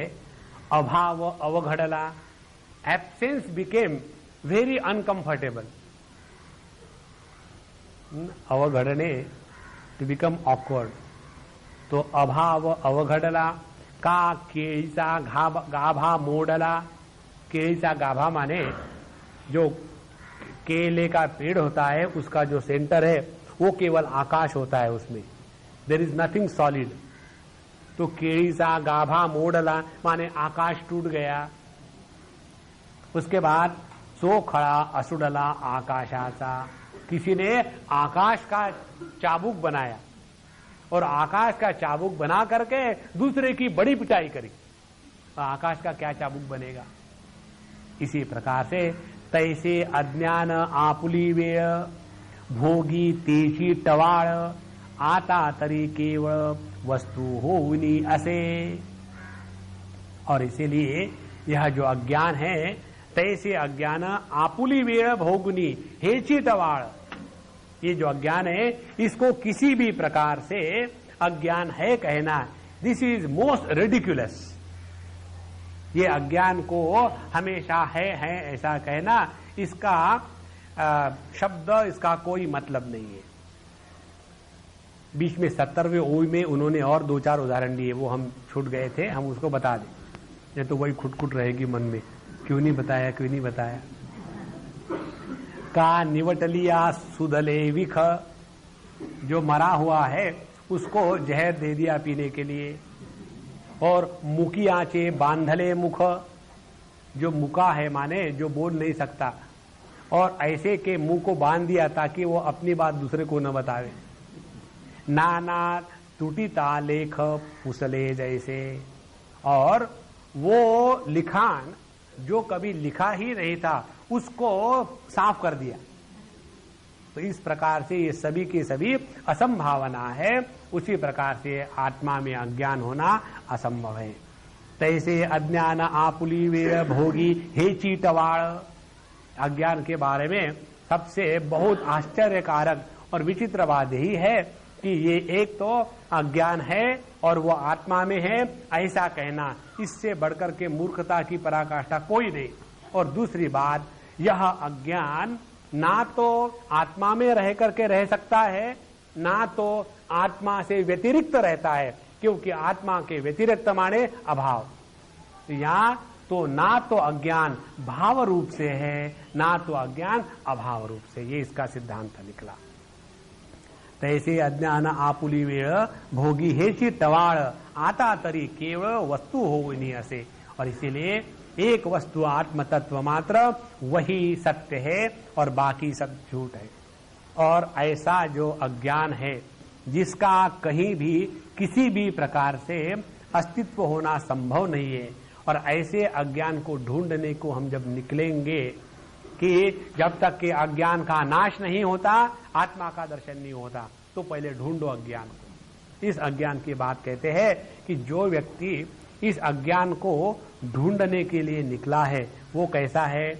अभाव अवघडला, एब्सेंस बिकेम वेरी अनकंफर्टेबल। अवघडणे टू बिकम ऑकवर्ड। तो अभाव अवघडला, का केळीचा गाभा मोडला। केळीचा गाभा माने जो केले का पेड़ होता है, उसका जो सेंटर है वो केवल आकाश होता है, उसमें देयर इज नथिंग सॉलिड। तो केळीचा गाभा मोडला माने आकाश टूट गया। उसके बाद चोखळा असुडला आकाशाचा, किसी ने आकाश का चाबुक बनाया और आकाश का चाबुक बना करके दूसरे की बड़ी पिटाई करी। आकाश का क्या चाबुक बनेगा? इसी प्रकार से तैसे अज्ञान आपुली वेळ, भोगी तेची टवाळ, आता तरी केवळ वस्तु होनी असे। और इसीलिए यह जो अज्ञान है, तैसे अज्ञान आपुली वेळ भोगुनी हेची टवाळ, ये जो अज्ञान है, इसको किसी भी प्रकार से अज्ञान है कहना, दिस इज मोस्ट रिडिक्युलस। ये अज्ञान को हमेशा है ऐसा कहना, इसका शब्द, इसका कोई मतलब नहीं है। बीच में 70वें ओय में उन्होंने और 2-4 उदाहरण दिए, वो हम छूट गए थे, हम उसको बता दें, ये तो वही खुटखुट रहेगी मन में, क्यों नहीं बताया, क्यों नहीं बताया। का निवटलिया सुधले विख, जो मरा हुआ है उसको जहर दे दिया पीने के लिए। और मुकियाचे बांधले मुख, जो मुका है माने जो बोल नहीं सकता, और ऐसे के मुंह को बांध दिया ताकि वो अपनी बात दूसरे को न बतावे। नाना टूटिता लेख पुसले जैसे, और वो लिखान जो कभी लिखा ही नहीं था उसको साफ कर दिया। तो इस प्रकार से ये सभी की सभी असंभावना है। उसी प्रकार से आत्मा में अज्ञान होना असंभव है। तैसे अज्ञान आपुली वेळ भोगी हेची टवाळ, अज्ञान के बारे में सबसे बहुत आश्चर्यकारक और विचित्र बात यही है कि ये एक तो अज्ञान है और वो आत्मा में है, ऐसा कहना, इससे बढ़कर के मूर्खता की पराकाष्ठा कोई नहीं। और दूसरी बात, यह अज्ञान ना तो आत्मा में रह करके रह सकता है, ना तो आत्मा से व्यतिरिक्त रहता है, क्योंकि आत्मा के व्यतिरिक्त माने अभाव। या तो ना तो अज्ञान भाव रूप से है, ना तो अज्ञान अभाव रूप से। ये इसका सिद्धांत निकला। तैसे अज्ञान आपुली वेळ भोगी हेची टवाळ आता तरी केवळ वस्तु होविनी असे। और इसीलिए एक वस्तु आत्म तत्व मात्र वही सत्य है और बाकी सब झूठ है। और ऐसा जो अज्ञान है जिसका कहीं भी किसी भी प्रकार से अस्तित्व होना संभव नहीं है, और ऐसे अज्ञान को ढूंढने को हम जब निकलेंगे कि जब तक कि अज्ञान का नाश नहीं होता आत्मा का दर्शन नहीं होता, तो पहले ढूंढो अज्ञान को। इस अज्ञान की बात कहते हैं कि जो व्यक्ति इस अज्ञान को ढूंढने के लिए निकला है वो कैसा है।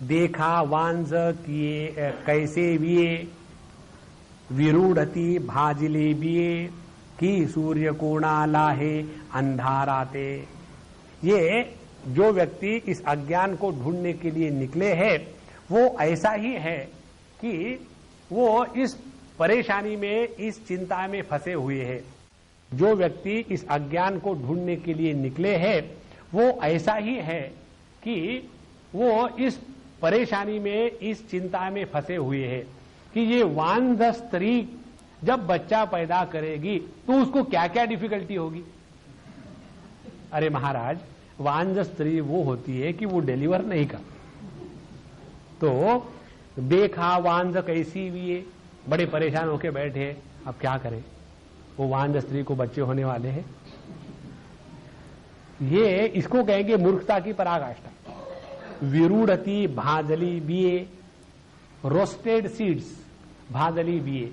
देखा वांझ किए कैसे विये विरूढ़ती भाजिले बिये कि सूर्य कोणा लाहे अंधाराते। ये जो व्यक्ति इस अज्ञान को ढूंढने के लिए निकले हैं वो ऐसा ही है कि वो इस परेशानी में, इस चिंता में फंसे हुए हैं। जो व्यक्ति इस अज्ञान को ढूंढने के लिए निकले हैं वो ऐसा ही है कि वो इस परेशानी में, इस चिंता में फंसे हुए हैं कि ये वांझ स्त्री जब बच्चा पैदा करेगी तो उसको क्या क्या डिफिकल्टी होगी। अरे महाराज, वांझ स्त्री वो होती है कि वो डिलीवर नहीं कर। तो देखा वांझ कैसी भी है, बड़े परेशान होके बैठे, अब क्या करें, वो वांझ स्त्री को बच्चे होने वाले हैं। ये इसको कहेंगे मूर्खता की पराकाष्ठा। विरूढ़ती भाजली बिये, रोस्टेड सीड्स भाजली बिये।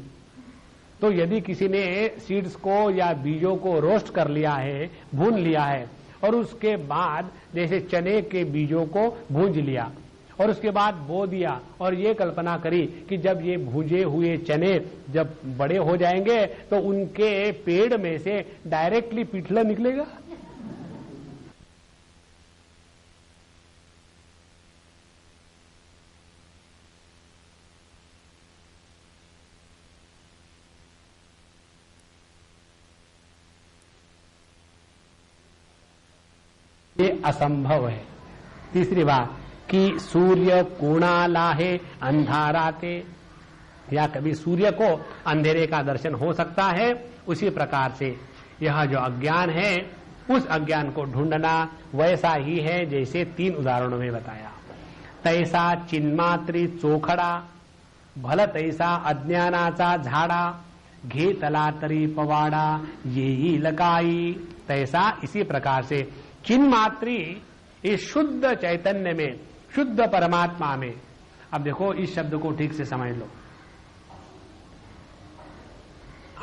तो यदि किसी ने सीड्स को या बीजों को रोस्ट कर लिया है, भून लिया है, और उसके बाद जैसे चने के बीजों को भूंज लिया और उसके बाद बो दिया, और ये कल्पना करी कि जब ये भूजे हुए चने जब बड़े हो जाएंगे तो उनके पेड़ में से डायरेक्टली पिठला निकलेगा। ये असंभव है। तीसरी बात कि सूर्य कोणा लाहे अंधाराते, या कभी सूर्य को अंधेरे का दर्शन हो सकता है, उसी प्रकार से यह जो अज्ञान है उस अज्ञान को ढूंढना वैसा ही है जैसे 3 उदाहरणों में बताया। तैसा चिन्मात्री चोखडा भल तैसा अज्ञानाचा झाडा घेतला तरी पवाडा येई लकाई। तैसा इसी प्रकार से चिन्मात्री इस शुद्ध चैतन्य में, शुद्ध परमात्मा में। अब देखो इस शब्द को ठीक से समझ लो।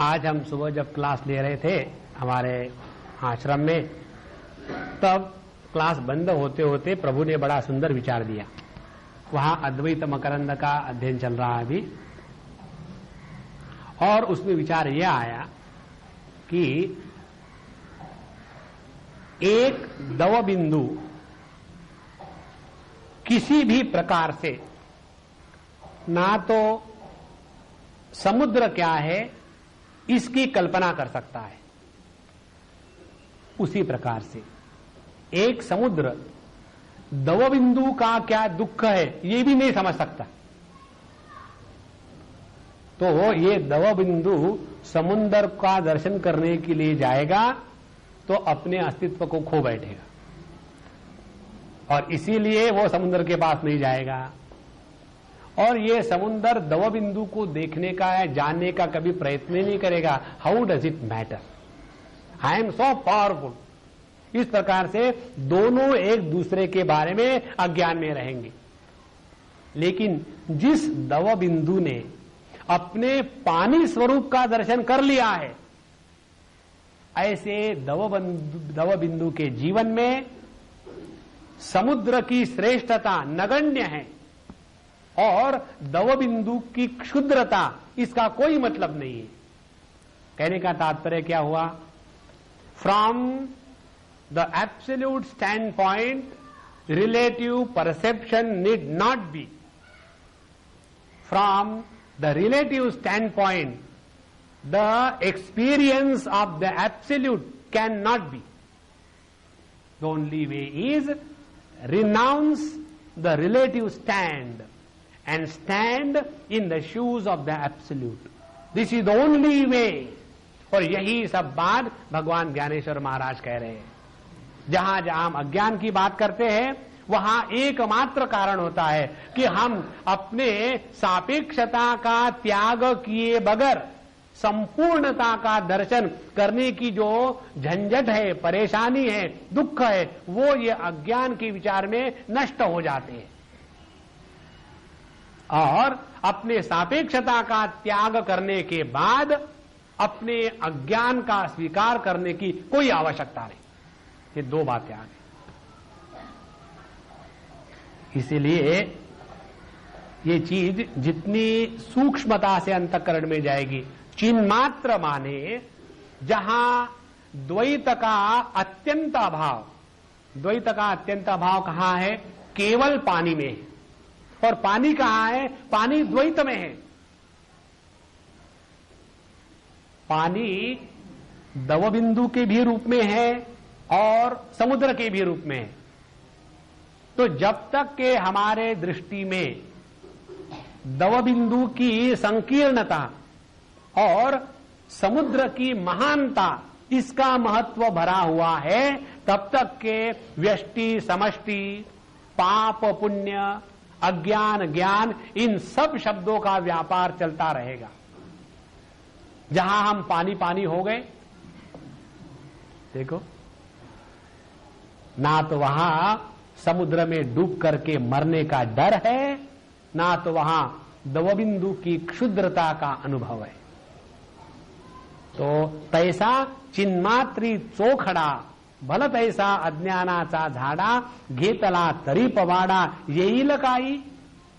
आज हम सुबह जब क्लास ले रहे थे हमारे आश्रम में, तब क्लास बंद होते होते प्रभु ने बड़ा सुंदर विचार दिया। वहां अद्वैत मकरंद का अध्ययन चल रहा है अभी, और उसमें विचार यह आया कि एक दव बिंदु किसी भी प्रकार से ना तो समुद्र क्या है इसकी कल्पना कर सकता है, उसी प्रकार से एक समुद्र दव बिंदु का क्या दुख है ये भी नहीं समझ सकता। तो ये दव बिंदु समुद्र का दर्शन करने के लिए जाएगा तो अपने अस्तित्व को खो बैठेगा, और इसीलिए वो समुद्र के पास नहीं जाएगा। और ये समुद्र दव बिंदु को देखने का या जानने का कभी प्रयत्न नहीं करेगा। How does it matter, I am so powerful. इस प्रकार से दोनों एक दूसरे के बारे में अज्ञान में रहेंगे। लेकिन जिस दव बिंदु ने अपने पानी स्वरूप का दर्शन कर लिया है, ऐसे दव बिंदु के जीवन में समुद्र की श्रेष्ठता नगण्य है और दव बिंदु की क्षुद्रता इसका कोई मतलब नहीं है। कहने का तात्पर्य क्या हुआ? From the absolute stand point relative perception need not be from the relative standpoint, the experience of the absolute cannot be. The only way is renounce the relative stand and stand in the shoes of the absolute. This is the only way. और यही सब बात भगवान ज्ञानेश्वर महाराज कह रहे हैं। जहां जहां हम अज्ञान की बात करते हैं वहां एकमात्र कारण होता है कि हम अपने सापेक्षता का त्याग किए बगैर संपूर्णता का दर्शन करने की जो झंझट है, परेशानी है, दुख है, वो ये अज्ञान के विचार में नष्ट हो जाते हैं। और अपने सापेक्षता का त्याग करने के बाद अपने अज्ञान का स्वीकार करने की कोई आवश्यकता नहीं। ये दो बातें आ गई। इसीलिए ये चीज जितनी सूक्ष्मता से अंतःकरण में जाएगी, चिन्मात्र माने जहां द्वैत का अत्यंत अभाव, द्वैत का अत्यंत अभाव कहां है? केवल पानी में है। और पानी कहां है? पानी द्वैत में है। पानी दवबिंदु के भी रूप में है और समुद्र के भी रूप में है। तो जब तक के हमारे दृष्टि में दवबिंदु की संकीर्णता और समुद्र की महानता, इसका महत्व भरा हुआ है, तब तक के व्यष्टि समष्टि, पाप पुण्य, अज्ञान ज्ञान, इन सब शब्दों का व्यापार चलता रहेगा। जहां हम पानी पानी हो गए, देखो ना तो वहां समुद्र में डूब करके मरने का डर है, ना तो वहां दवबिंदु की क्षुद्रता का अनुभव है। तो तैसा चिन्मात्री चोखडा, भल तैसा अज्ञानाचा झाडा, घेतला तरी पवाडा येईल काही।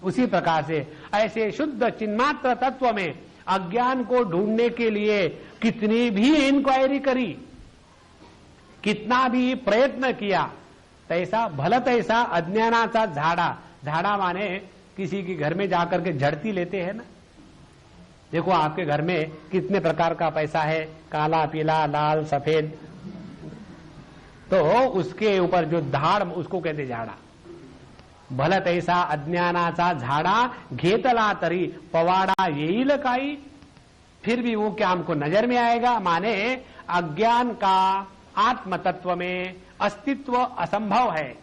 उसी प्रकार से ऐसे शुद्ध चिन्मात्र तत्व में अज्ञान को ढूंढने के लिए कितनी भी इंक्वायरी करी, कितना भी प्रयत्न किया, तैसा भल तैसा अज्ञानाचा झाड़ा, झाड़ा माने किसी के घर में जाकर के झड़ती लेते हैं ना। देखो आपके घर में कितने प्रकार का पैसा है, काला, पीला, लाल, सफेद, तो उसके ऊपर जो धाड़, उसको कहते झाड़ा। भल तैसा अज्ञानाचा झाड़ा, घेतला तरी पवाड़ा येईल काही। फिर भी वो क्या हमको नजर में आएगा? माने अज्ञान का आत्म तत्व में अस्तित्व असंभव है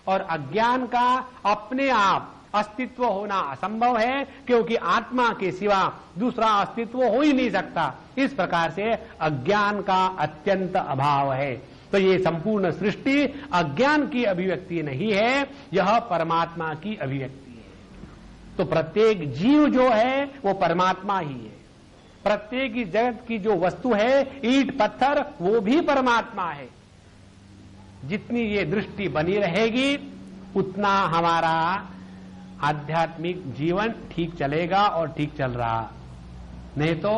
और अज्ञान का अपने आप अस्तित्व होना असंभव है, क्योंकि आत्मा के सिवा दूसरा अस्तित्व हो ही नहीं सकता। इस प्रकार से अज्ञान का अत्यंत अभाव है। तो ये संपूर्ण सृष्टि अज्ञान की अभिव्यक्ति नहीं है, यह परमात्मा की अभिव्यक्ति है। तो प्रत्येक जीव जो है वो परमात्मा ही है। प्रत्येक इस जगत की जो वस्तु है, ईंट पत्थर, वो भी परमात्मा है। जितनी ये दृष्टि बनी रहेगी उतना हमारा आध्यात्मिक जीवन ठीक चलेगा और ठीक चल रहा, नहीं तो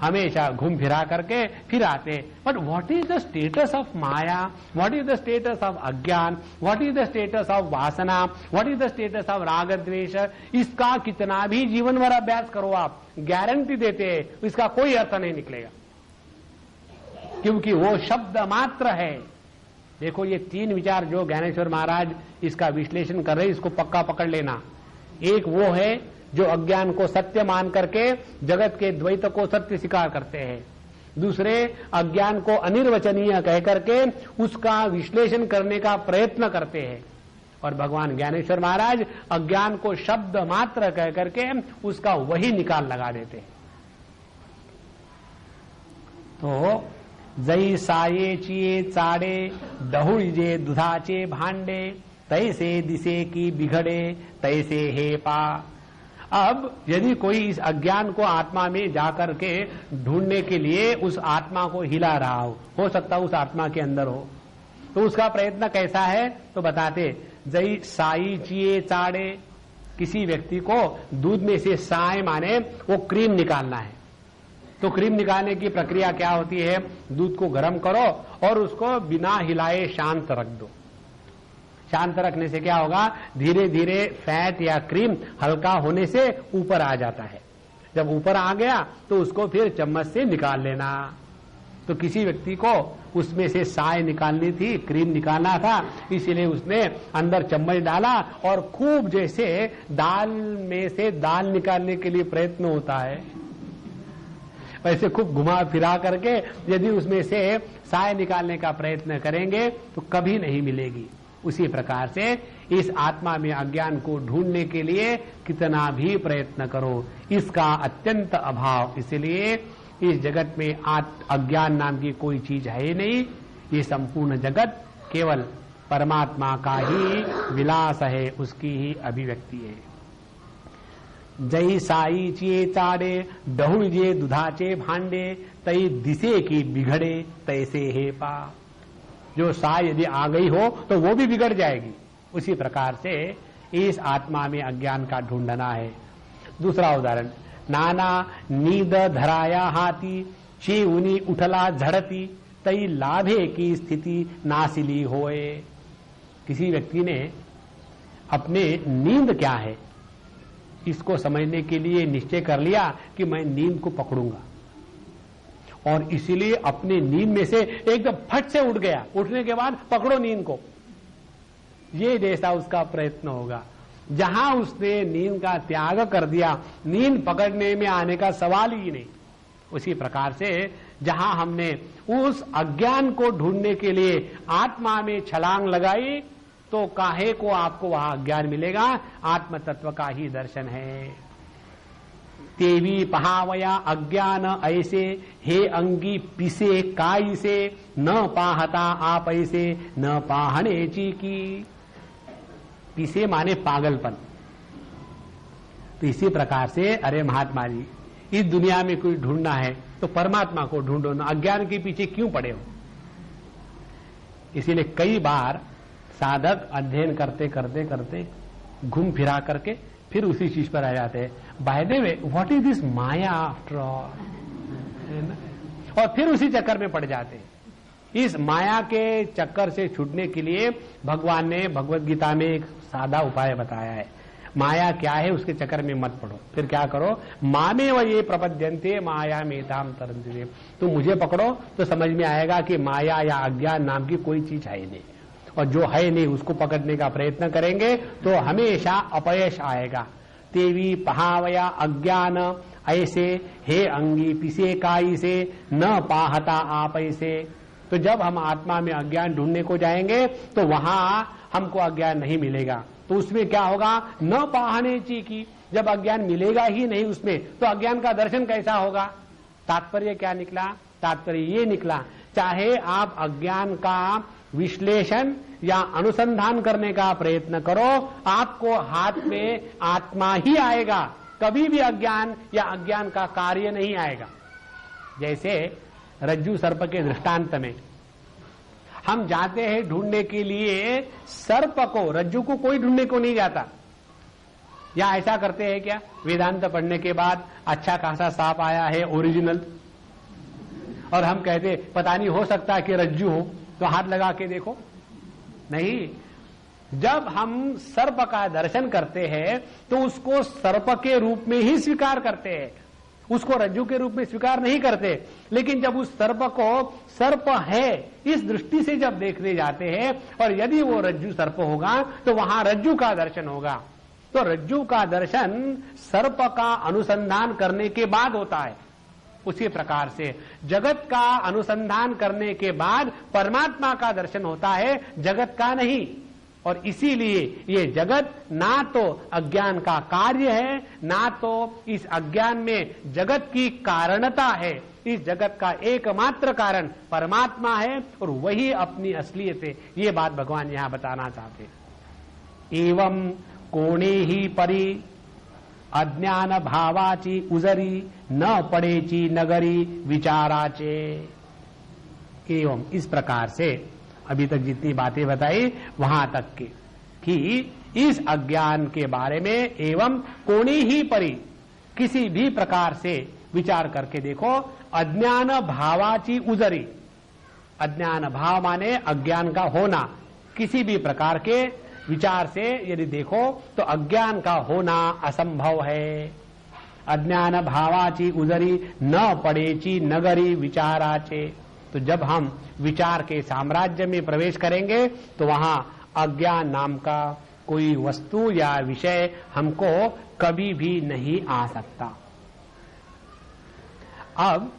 हमेशा घूम फिरा करके फिर आते। But what is the status of maya, what is the status of agyan, what is the status of vasana, what is the status of raag dvesh, इसका कितना भी जीवन भर अभ्यास करो आप, गारंटी देते हैं इसका कोई अर्थ नहीं निकलेगा, क्योंकि वो शब्द मात्र है। देखो ये तीन विचार जो ज्ञानेश्वर महाराज इसका विश्लेषण कर रहे हैं, इसको पक्का पकड़ लेना। एक वो है जो अज्ञान को सत्य मान करके जगत के द्वैत को सत्य स्वीकार करते हैं। दूसरे अज्ञान को अनिर्वचनीय कह करके उसका विश्लेषण करने का प्रयत्न करते हैं। और भगवान ज्ञानेश्वर महाराज अज्ञान को शब्द मात्र कह करके उसका वही निकाल लगा देते हैं। तो जई साये चिये चाडे, डहुळजे दुधाचे भांडे, तैसे दिसे की बिघड़े, तैसे हे पा। अब यदि कोई इस अज्ञान को आत्मा में जाकर के ढूंढने के लिए उस आत्मा को हिला रहा हो सकता उस आत्मा के अंदर हो, तो उसका प्रयत्न कैसा है? तो बताते, जई साई चिये चाड़े, किसी व्यक्ति को दूध में से साय माने वो क्रीम निकालना है। तो क्रीम निकालने की प्रक्रिया क्या होती है? दूध को गर्म करो और उसको बिना हिलाए शांत रख दो। शांत रखने से क्या होगा, धीरे धीरे फैट या क्रीम हल्का होने से ऊपर आ जाता है। जब ऊपर आ गया तो उसको फिर चम्मच से निकाल लेना। तो किसी व्यक्ति को उसमें से साय निकालनी थी, क्रीम निकालना था, इसीलिए उसने अंदर चम्मच डाला और खूब, जैसे दाल में से दाल निकालने के लिए प्रयत्न होता है वैसे खूब घुमा फिरा करके यदि उसमें से साय निकालने का प्रयत्न करेंगे तो कभी नहीं मिलेगी। उसी प्रकार से इस आत्मा में अज्ञान को ढूंढने के लिए कितना भी प्रयत्न करो, इसका अत्यंत अभाव। इसलिए इस जगत में अज्ञान नाम की कोई चीज है ही नहीं। ये संपूर्ण जगत केवल परमात्मा का ही विलास है, उसकी ही अभिव्यक्ति है। जय साई चे चाडे डहुळजे दुधाचे भांडे, तई दिसे की बिगड़े तैसे हे पा। जो साई यदि आ गई हो तो वो भी बिगड़ जाएगी। उसी प्रकार से इस आत्मा में अज्ञान का ढूंढना है। दूसरा उदाहरण, नाना नींद धराया हाथी, चे उनी उठला झड़ती, तई लाभे की स्थिति नासिली होए। किसी व्यक्ति ने अपने नींद क्या है इसको समझने के लिए निश्चय कर लिया कि मैं नींद को पकड़ूंगा, और इसीलिए अपने नींद में से एकदम फट से उठ गया। उठने के बाद पकड़ो नींद को, ये जैसा उसका प्रयत्न होगा। जहां उसने नींद का त्याग कर दिया, नींद पकड़ने में आने का सवाल ही नहीं। उसी प्रकार से जहां हमने उस अज्ञान को ढूंढने के लिए आत्मा में छलांग लगाई तो काहे को आपको वहां अज्ञान मिलेगा, आत्म तत्व का ही दर्शन है। तेवी पहावया अज्ञान ऐसे, हे अंगी पिसे काई से, न पाहता आप ऐसे, न पाहने की। पिसे माने पागलपन। तो इसी प्रकार से अरे महात्मा जी, इस दुनिया में कोई ढूंढना है तो परमात्मा को ढूंढो ना, अज्ञान के पीछे क्यों पड़े हो। इसीलिए कई बार साधक अध्ययन करते करते करते घूम फिरा करके फिर उसी चीज पर आ जाते हैं। By the way, what is this Maya after all, और फिर उसी चक्कर में पड़ जाते हैं। इस माया के चक्कर से छूटने के लिए भगवान ने भगवत गीता में एक सादा उपाय बताया है। माया क्या है उसके चक्कर में मत पड़ो, फिर क्या करो, मामेव ये प्रपद्यन्ते माया मेताम तरन्ते। तुम मुझे पकड़ो तो समझ में आएगा कि माया या अज्ञान नाम की कोई चीज है नहीं, और जो है नहीं उसको पकड़ने का प्रयत्न करेंगे तो हमेशा अपयश आएगा। तेवी पहावया अज्ञान ऐसे, हे अंगी पिसे काई से, न पाहता आप ऐसे। तो जब हम आत्मा में अज्ञान ढूंढने को जाएंगे तो वहां हमको अज्ञान नहीं मिलेगा। तो उसमें क्या होगा, न पाहने की। जब अज्ञान मिलेगा ही नहीं उसमें तो अज्ञान का दर्शन कैसा होगा। तात्पर्य क्या निकला, तात्पर्य ये निकला, चाहे आप अज्ञान का विश्लेषण या अनुसंधान करने का प्रयत्न करो, आपको हाथ में आत्मा ही आएगा, कभी भी अज्ञान या अज्ञान का कार्य नहीं आएगा। जैसे रज्जू सर्प के दृष्टांत में हम जाते हैं ढूंढने के लिए सर्प को, रज्जू को कोई ढूंढने को नहीं जाता। या ऐसा करते हैं क्या, वेदांत पढ़ने के बाद अच्छा खासा सांप आया है ओरिजिनल, और हम कहते पता नहीं हो सकता कि रज्जू हो, तो हाथ लगा के देखो। नहीं, जब हम सर्प का दर्शन करते हैं तो उसको सर्प के रूप में ही स्वीकार करते हैं, उसको रज्जू के रूप में स्वीकार नहीं करते। लेकिन जब उस सर्प को सर्प है इस दृष्टि से जब देखने जाते हैं, और यदि वो रज्जू सर्प होगा तो वहां रज्जू का दर्शन होगा। तो रज्जू का दर्शन सर्प का अनुसंधान करने के बाद होता है। उसी प्रकार से जगत का अनुसंधान करने के बाद परमात्मा का दर्शन होता है, जगत का नहीं। और इसीलिए ये जगत ना तो अज्ञान का कार्य है, ना तो इस अज्ञान में जगत की कारणता है। इस जगत का एकमात्र कारण परमात्मा है, और वही अपनी असलियत है। ये बात भगवान यहां बताना चाहते। एवं कोणे ही परी अज्ञान भावाची उजरी, न पड़ेची नगरी विचाराचे। एवं इस प्रकार से अभी तक जितनी बातें बताई वहां तक के कि इस अज्ञान के बारे में एवं कोणी ही परी, किसी भी प्रकार से विचार करके देखो। अज्ञान भावाची उजरी, अज्ञान भाव माने अज्ञान का होना, किसी भी प्रकार के विचार से यदि देखो तो अज्ञान का होना असंभव है। अज्ञान भावाची उदरी न पड़ेची नगरी विचाराचे। तो जब हम विचार के साम्राज्य में प्रवेश करेंगे तो वहां अज्ञान नाम का कोई वस्तु या विषय हमको कभी भी नहीं आ सकता। अब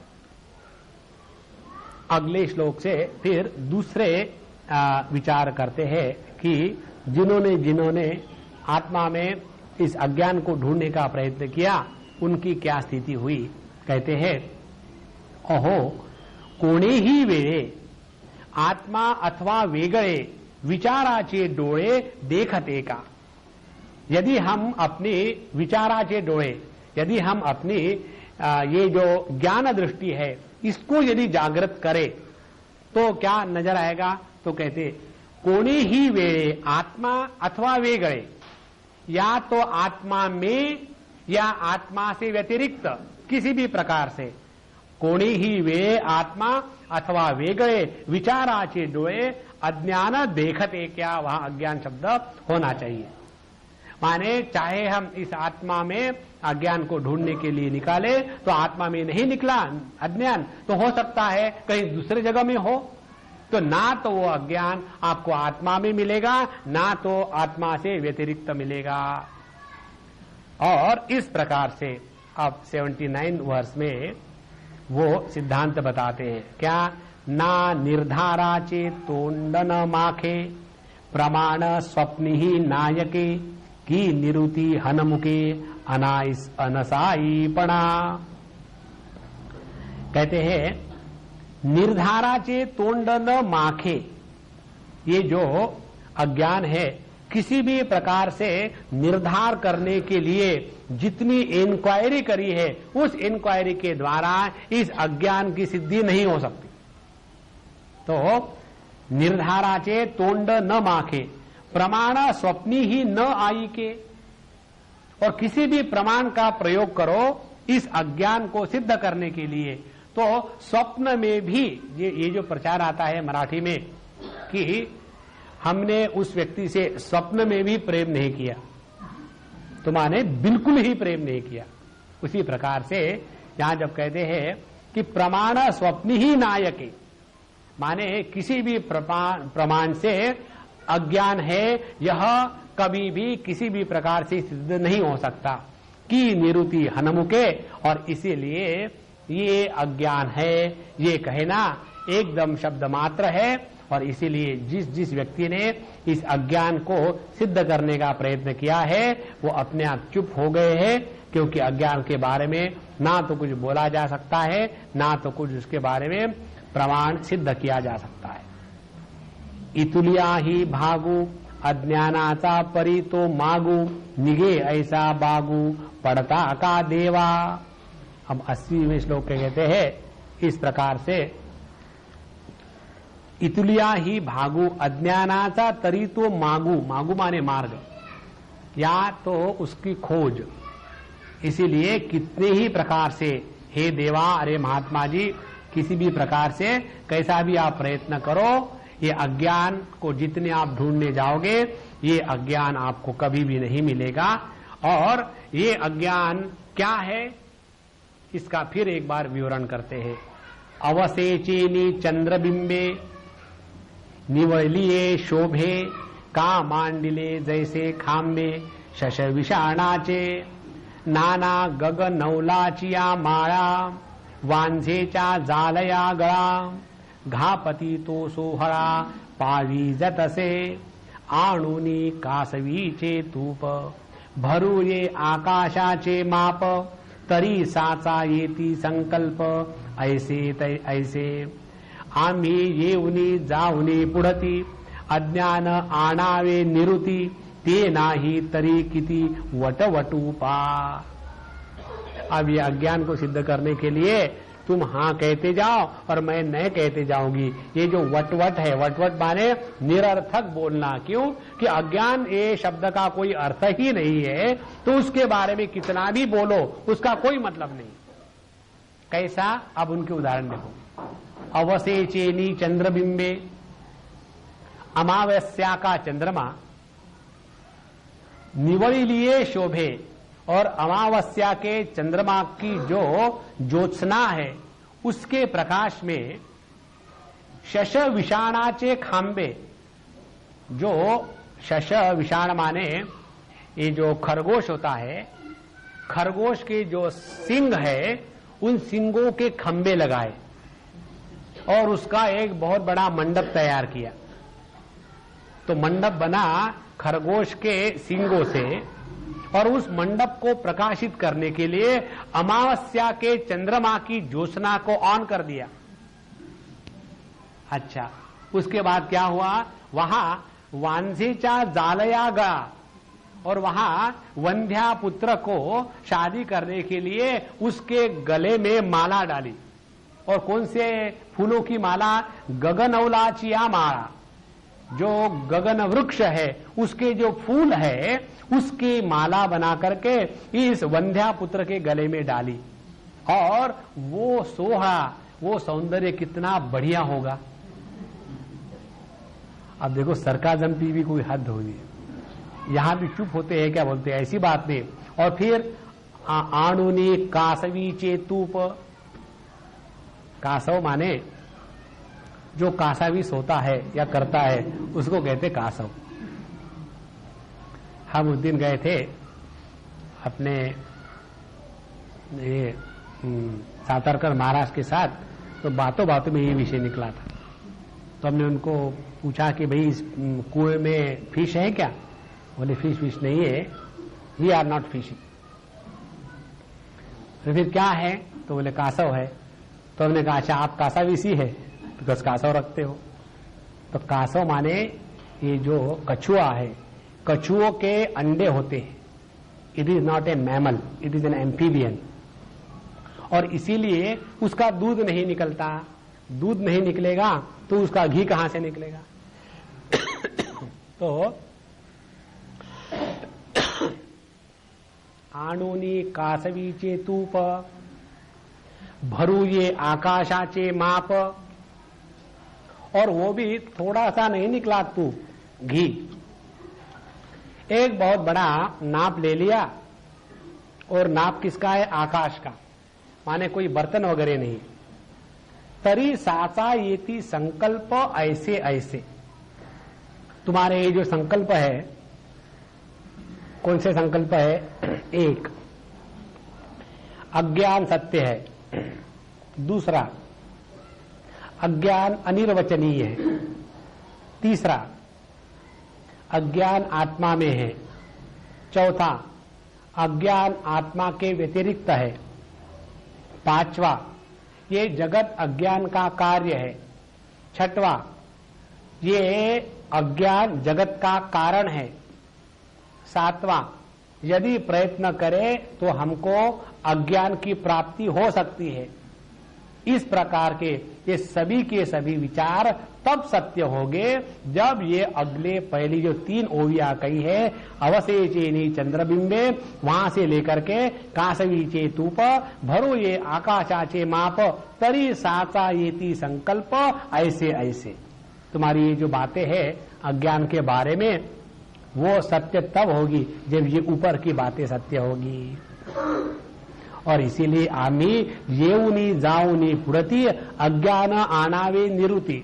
अगले श्लोक से फिर दूसरे विचार करते हैं कि जिन्होंने आत्मा में इस अज्ञान को ढूंढने का प्रयत्न किया उनकी क्या स्थिति हुई। कहते हैं, अहो कोणीही वेळे आत्मा अथवा वेगळे विचाराचे डोळे देखते का। यदि हम अपनी विचाराचे डोळे, यदि हम अपनी ये जो ज्ञान दृष्टि है इसको यदि जागृत करें तो क्या नजर आएगा। तो कहते कोणीही वेळे आत्मा अथवा वेगळे, या तो आत्मा में या आत्मा से व्यतिरिक्त किसी भी प्रकार से कोणीही वेळे आत्मा अथवा वेगळे विचाराचे डोळे अज्ञान देखते क्या, वहां अज्ञान शब्द होना चाहिए। माने चाहे हम इस आत्मा में अज्ञान को ढूंढने के लिए निकाले तो आत्मा में नहीं निकला अज्ञान, तो हो सकता है कहीं दूसरे जगह में हो। तो ना तो वो अज्ञान आपको आत्मा में मिलेगा, ना तो आत्मा से व्यतिरिक्त मिलेगा। और इस प्रकार से अब 79 वर्ष में वो सिद्धांत बताते हैं क्या, ना निर्धाराचे तोंडन माखे प्रमाण स्वप्निही नायके की निरुति हनमुखे अनसाईपणा। कहते हैं निर्धाराचे तोंड न माखे, ये जो अज्ञान है किसी भी प्रकार से निर्धार करने के लिए जितनी इंक्वायरी करी है उस इंक्वायरी के द्वारा इस अज्ञान की सिद्धि नहीं हो सकती। तो निर्धाराचे तोंड न माखे प्रमाण स्वप्नी ही न आई के, और किसी भी प्रमाण का प्रयोग करो इस अज्ञान को सिद्ध करने के लिए तो स्वप्न में भी ये जो प्रचार आता है मराठी में कि हमने उस व्यक्ति से स्वप्न में भी प्रेम नहीं किया, तो माने बिल्कुल ही प्रेम नहीं किया। उसी प्रकार से यहां जब कहते हैं कि प्रमाण स्वप्न ही नायके, माने किसी भी प्रमाण से अज्ञान है यह कभी भी किसी भी प्रकार से सिद्ध नहीं हो सकता कि निरुति हनमुखे, और इसीलिए ये अज्ञान है ये कहना एकदम शब्द मात्र है। और इसीलिए जिस व्यक्ति ने इस अज्ञान को सिद्ध करने का प्रयत्न किया है वो अपने आप चुप हो गए हैं, क्योंकि अज्ञान के बारे में ना तो कुछ बोला जा सकता है ना तो कुछ उसके बारे में प्रमाण सिद्ध किया जा सकता है। इतुलिया ही भागू अज्ञानाचा परी तो मागू निगे ऐसा बागू पड़ता का देवा। अब 80वें श्लोक कहते हैं इस प्रकार से, इतुलिया ही भागू अज्ञानाचा तरी तो मागू, मागू माने मार्ग या तो उसकी खोज। इसीलिए कितने ही प्रकार से हे देवा, अरे महात्मा जी, किसी भी प्रकार से कैसा भी आप प्रयत्न करो, ये अज्ञान को जितने आप ढूंढने जाओगे ये अज्ञान आपको कभी भी नहीं मिलेगा। और ये अज्ञान क्या है इसका फिर एक बार विवरण करते हैं। अवसेचेनी चंद्रबिंबे निवलिये शोभे का मांडिले जैसे खांबे शश विषाणाचे नाना गगनौलाचिया माळा वांझेच्या जालया गळा घापती तो सोहळा पावी जतसे आणुनी कासवीचे तूप भरूये आकाशाचे माप तरी साचा येती संकल्प ऐसे तै ऐसे आम्ही येऊनी जाऊनी पुढती अज्ञान आणावे निरुती ते नाही तरी किती वटवटूपा। अब ये अज्ञान को सिद्ध करने के लिए तुम हाँ कहते जाओ और मैं नहीं कहते जाऊंगी। ये जो वटवट है, वटवट माने निरर्थक बोलना। क्यों कि अज्ञान ये शब्द का कोई अर्थ ही नहीं है, तो उसके बारे में कितना भी बोलो उसका कोई मतलब नहीं। कैसा, अब उनके उदाहरण देखो। अवसेचेनी चंद्रबिंबे, अमावस्या का चंद्रमा निवड़ी लिए शोभे, और अमावस्या के चंद्रमा की जो ज्योत्सना है उसके प्रकाश में शश विषाणाचे खांबे, जो शश विषाण माने ये जो खरगोश होता है, खरगोश के जो सिंग है उन सिंगों के खंबे लगाए और उसका एक बहुत बड़ा मंडप तैयार किया। तो मंडप बना खरगोश के सिंगों से, और उस मंडप को प्रकाशित करने के लिए अमावस्या के चंद्रमा की ज्योत्सना को ऑन कर दिया। अच्छा, उसके बाद क्या हुआ, वहां वांझेचा जालया गया और वहां वंध्या पुत्र को शादी करने के लिए उसके गले में माला डाली। और कौन से फूलों की माला? गगनौलाचिया माला, जो गगन वृक्ष है उसके जो फूल है उसकी माला बना करके इस वंध्या पुत्र के गले में डाली। और वो सोहा, वो सौंदर्य कितना बढ़िया होगा। अब देखो सरकाजम की भी कोई हद होगी, यहां भी चुप होते हैं, क्या बोलते हैं, ऐसी बात नहीं। और फिर आणुनी कासवी चेतूप, कासव माने जो कासावीस होता है या करता है उसको कहते कासव। हम उस दिन गए थे अपने ये सातारकर महाराज के साथ, तो बातों बातों में ये विषय निकला था। तो हमने उनको पूछा कि भाई इस कुएं में फिश है क्या? बोले फिश नहीं है, वी आर नॉट फिशिंग। तो फिर क्या है? तो बोले कासव है। तो हमने कहा अच्छा आप कासावीसी है, बिकॉज कासव रखते हो। तो कासव माने ये जो कछुआ है, कछुओं के अंडे होते हैं। It is not a mammal, it is an amphibian, और इसीलिए उसका दूध नहीं निकलता। दूध नहीं निकलेगा तो उसका घी कहां से निकलेगा? तो आणुनी कासवीचे तूप, भरू ये आकाशाचे माप, और वो भी थोड़ा सा नहीं निकला तूप, घी। एक बहुत बड़ा नाप ले लिया, और नाप किसका है? आकाश का, माने कोई बर्तन वगैरह नहीं। तरी साचा येती संकल्प ऐसे ऐसे। तुम्हारे ये जो संकल्प है, कौन से संकल्प है? एक, अज्ञान सत्य है। दूसरा, अज्ञान अनिर्वचनीय है। तीसरा, अज्ञान आत्मा में है। चौथा, अज्ञान आत्मा के व्यतिरिक्त है। पांचवा, ये जगत अज्ञान का कार्य है। छठवां, ये अज्ञान जगत का कारण है। सातवां, यदि प्रयत्न करे तो हमको अज्ञान की प्राप्ति हो सकती है। इस प्रकार के ये सभी के सभी विचार तब सत्य होंगे जब ये अगले पहली जो 3 ओविया कही है, अवशेषेनी चंद्रबिंबे, वहां से लेकर के कासवीचे तूप, भरो ये आकाशाचे माप, तरी साचा येती संकल्प ऐसे ऐसे। तुम्हारी ये जो बातें हैं अज्ञान के बारे में, वो सत्य तब होगी जब ये ऊपर की बातें सत्य होगी। और इसीलिए आम्ही येऊनी जाऊनी पुरती अज्ञान आनावे निरुति।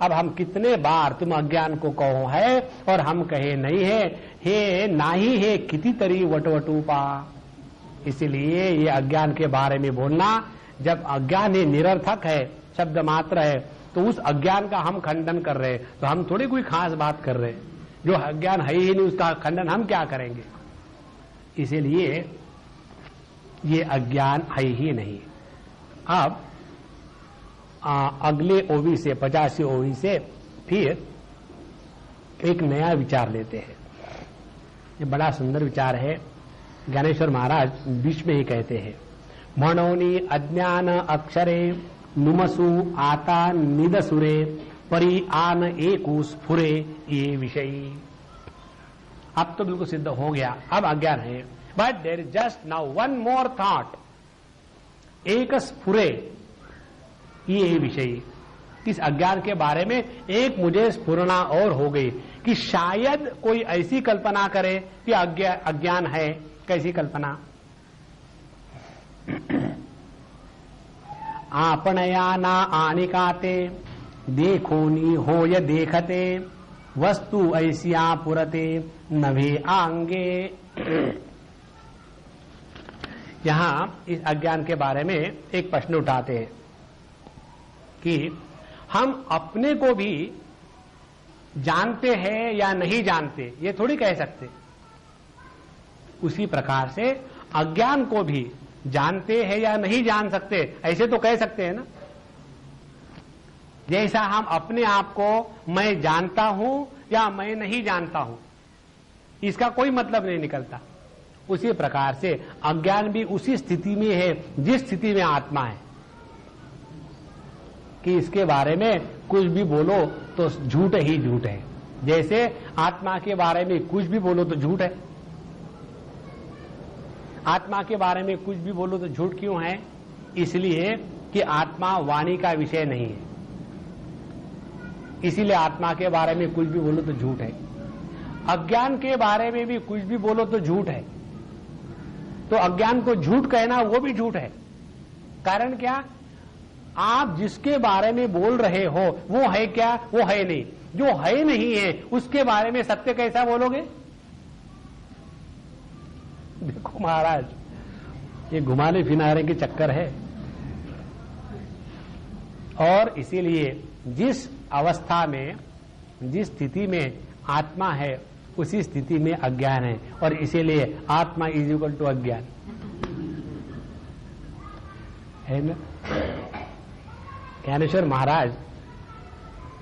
अब हम कितने बार तुम अज्ञान को कहो है और हम कहे नहीं है, हे नाही है किति तरी वटवटूपा। इसीलिए ये अज्ञान के बारे में बोलना, जब अज्ञान ही निरर्थक है, शब्द मात्र है, तो उस अज्ञान का हम खंडन कर रहे हैं। तो हम थोड़ी कोई खास बात कर रहे हैं, जो अज्ञान है ही नहीं उसका खंडन हम क्या करेंगे? इसीलिए ये अज्ञान है ही नहीं। अब अगले ओवी से 85 ओवी से फिर एक नया विचार लेते हैं। ये बड़ा सुंदर विचार है। ज्ञानेश्वर महाराज बीच में ही कहते हैं, म्हणोनी अज्ञान अक्षरे नुमसु आता निदसुरे परी आन एकु स्फुरे ये विषयी। अब तो बिल्कुल सिद्ध हो गया, अब अज्ञान है। But there is just now one more thought, एक स्फुरे ये विषयी। इस अज्ञान के बारे में एक मुझे स्फुरना और हो गई कि शायद कोई ऐसी कल्पना करे कि अज्ञान है। कैसी कल्पना? आपणया ना आनिकाते देखोनी हो य देखते वस्तु ऐसिया पुरते नभे आंगे। यहां इस अज्ञान के बारे में एक प्रश्न उठाते हैं कि हम अपने को भी जानते हैं या नहीं जानते, ये थोड़ी कह सकते। उसी प्रकार से अज्ञान को भी जानते हैं या नहीं जान सकते, ऐसे तो कह सकते हैं ना। जैसा हम अपने आप को मैं जानता हूं या मैं नहीं जानता हूं, इसका कोई मतलब नहीं निकलता। उसी प्रकार से अज्ञान भी उसी स्थिति में है जिस स्थिति में आत्मा है, कि इसके बारे में कुछ भी बोलो तो झूठ ही झूठ है। जैसे आत्मा के बारे में कुछ भी बोलो तो झूठ है। आत्मा के बारे में कुछ भी बोलो तो झूठ क्यों है? इसलिए कि आत्मा वाणी का विषय नहीं है, इसीलिए आत्मा के बारे में कुछ भी बोलो तो झूठ है। अज्ञान के बारे में भी कुछ भी बोलो तो झूठ है। तो अज्ञान को झूठ कहना वो भी झूठ है। कारण क्या? आप जिसके बारे में बोल रहे हो वो है क्या? वो है नहीं। जो है नहीं है उसके बारे में सत्य कैसा बोलोगे? देखो महाराज, ये घुमाने फिनाने के चक्कर है। और इसीलिए जिस अवस्था में, जिस स्थिति में आत्मा है उसी स्थिति में अज्ञान है, और इसीलिए आत्मा इज इक्वल टू अज्ञान है ना। ज्ञानेश्वर महाराज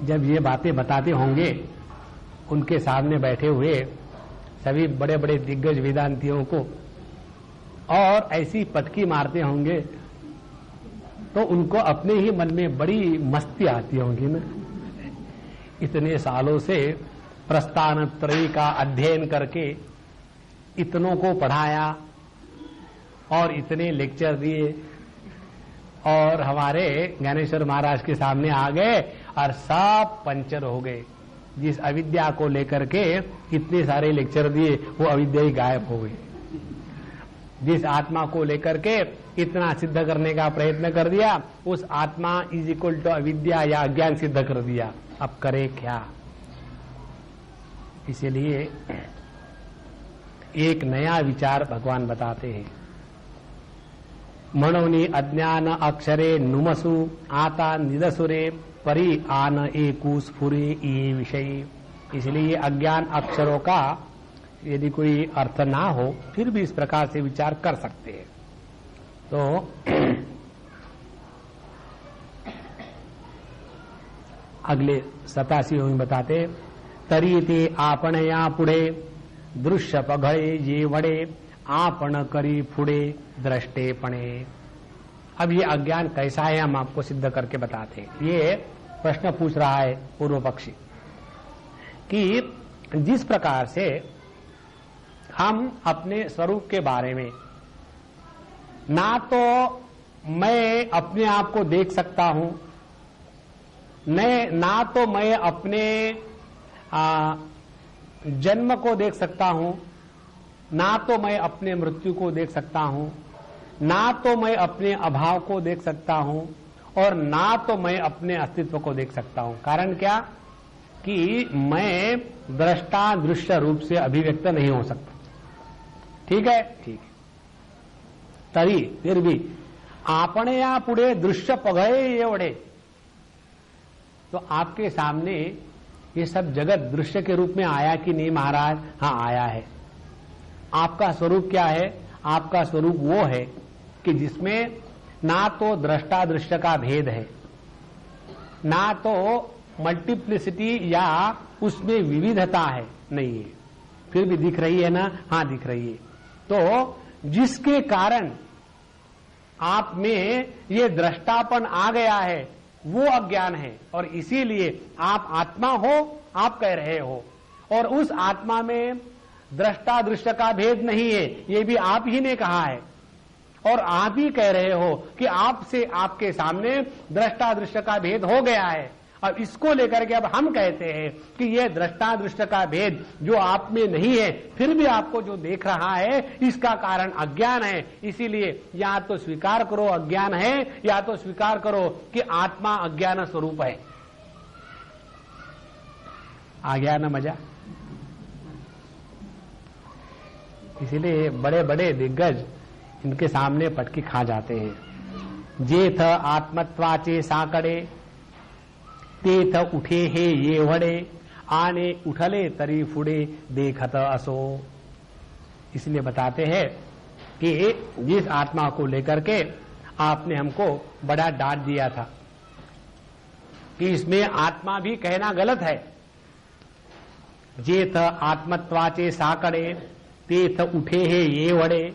जब ये बातें बताते होंगे, उनके सामने बैठे हुए सभी बड़े बड़े दिग्गज वेदांतियों को, और ऐसी पटकी मारते होंगे तो उनको अपने ही मन में बड़ी मस्ती आती होगी ना। इतने सालों से प्रस्थान त्रयी का अध्ययन करके इतनों को पढ़ाया और इतने लेक्चर दिए, और हमारे ज्ञानेश्वर महाराज के सामने आ गए और सब पंचर हो गए। जिस अविद्या को लेकर के इतने सारे लेक्चर दिए वो अविद्या ही गायब हो गई। जिस आत्मा को लेकर के इतना सिद्ध करने का प्रयत्न कर दिया, उस आत्मा इज इक्वल टू अविद्या या अज्ञान सिद्ध कर दिया। अब करे क्या? इसीलिए एक नया विचार भगवान बताते हैं। मनोनी अज्ञान अक्षरे नुमसु आता निदसुरे परि आन एकु स्फुरे ये विषय। इसलिए अज्ञान अक्षरों का यदि कोई अर्थ ना हो फिर भी इस प्रकार से विचार कर सकते हैं। तो अगले 87 में बताते, तरी ते आपणया पुढे दृश्य पघळे जे वडे आपण करी फुड़े दृष्टे पणे। अब ये अज्ञान कैसा है हम आपको सिद्ध करके बताते हैं। ये प्रश्न पूछ रहा है पूर्व पक्षी कि जिस प्रकार से हम अपने स्वरूप के बारे में ना तो मैं अपने आप को देख सकता हूं, ना तो मैं अपने जन्म को देख सकता हूं, ना तो मैं अपने मृत्यु को देख सकता हूं, ना तो मैं अपने अभाव को देख सकता हूं, और ना तो मैं अपने अस्तित्व को देख सकता हूं। कारण क्या? कि मैं दृष्टा दृश्य रूप से अभिव्यक्त नहीं हो सकता। ठीक है? ठीक है। तरी फिर भी आपने या पुढे दृश्य पघळे एवढे, तो आपके सामने ये सब जगत दृश्य के रूप में आया कि नहीं महाराज? हाँ, आया है। आपका स्वरूप क्या है? आपका स्वरूप वो है कि जिसमें ना तो दृष्टा दृश्य का भेद है, ना तो मल्टीप्लिसिटी या उसमें विविधता है, नहीं है। फिर भी दिख रही है ना? हाँ, दिख रही है। तो जिसके कारण आप में ये दृष्टापन आ गया है वो अज्ञान है, और इसीलिए आप आत्मा हो, आप कह रहे हो, और उस आत्मा में दृष्टा दृश्य का भेद नहीं है, ये भी आप ही ने कहा है। और आप ही कह रहे हो कि आपसे आपके सामने दृष्टा दृश्य का भेद हो गया है। अब इसको लेकर के अब हम कहते हैं कि यह दृष्टा दृश्य का भेद जो आप में नहीं है, फिर भी आपको जो देख रहा है इसका कारण अज्ञान है। इसीलिए या तो स्वीकार करो अज्ञान है, या तो स्वीकार करो कि आत्मा अज्ञान स्वरूप है। आ गया ना मजा? इसीलिए बड़े बड़े दिग्गज इनके सामने पटकी खा जाते हैं। जेथ आत्मत्वाचे साकडे तेथ उठे हे ये वडे आने उठले तरी फुडे देखत असो। इसलिए बताते हैं कि जिस आत्मा को लेकर के आपने हमको बड़ा डांट दिया था कि इसमें आत्मा भी कहना गलत है। जेथ आत्मत्वाचे साकडे तेथ उठे हे ये वडे।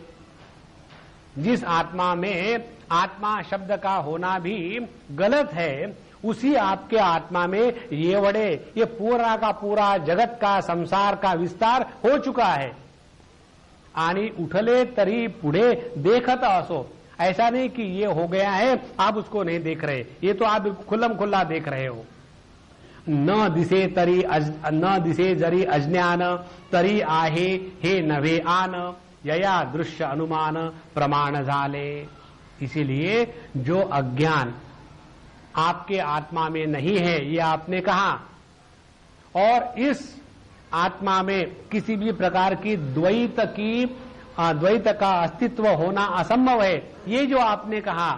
जिस आत्मा में आत्मा शब्द का होना भी गलत है, उसी आपके आत्मा में ये वड़े, ये पूरा का पूरा जगत का संसार का विस्तार हो चुका है। आनी उठले तरी पुढे देखत असो। ऐसा नहीं कि ये हो गया है आप उसको नहीं देख रहे, ये तो आप खुल्लम खुल्ला देख रहे हो। न दिसे जरी अज्ञान तरी आहे हे नवे आन यया दृश्य अनुमान प्रमाण झाले। इसीलिए जो अज्ञान आपके आत्मा में नहीं है ये आपने कहा, और इस आत्मा में किसी भी प्रकार की द्वैत का अस्तित्व होना असंभव है, ये जो आपने कहा,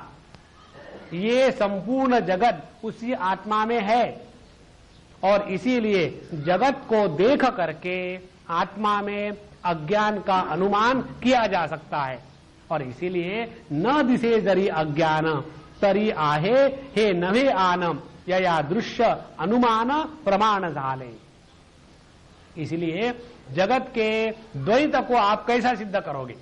ये संपूर्ण जगत उसी आत्मा में है। और इसीलिए जगत को देख करके आत्मा में अज्ञान का अनुमान किया जा सकता है। और इसीलिए न दिसे जरी अज्ञान तरी आहे हे नवे आनम यया दृश्य अनुमान प्रमाण झाले। इसलिए जगत के द्वैत को आप कैसा सिद्ध करोगे?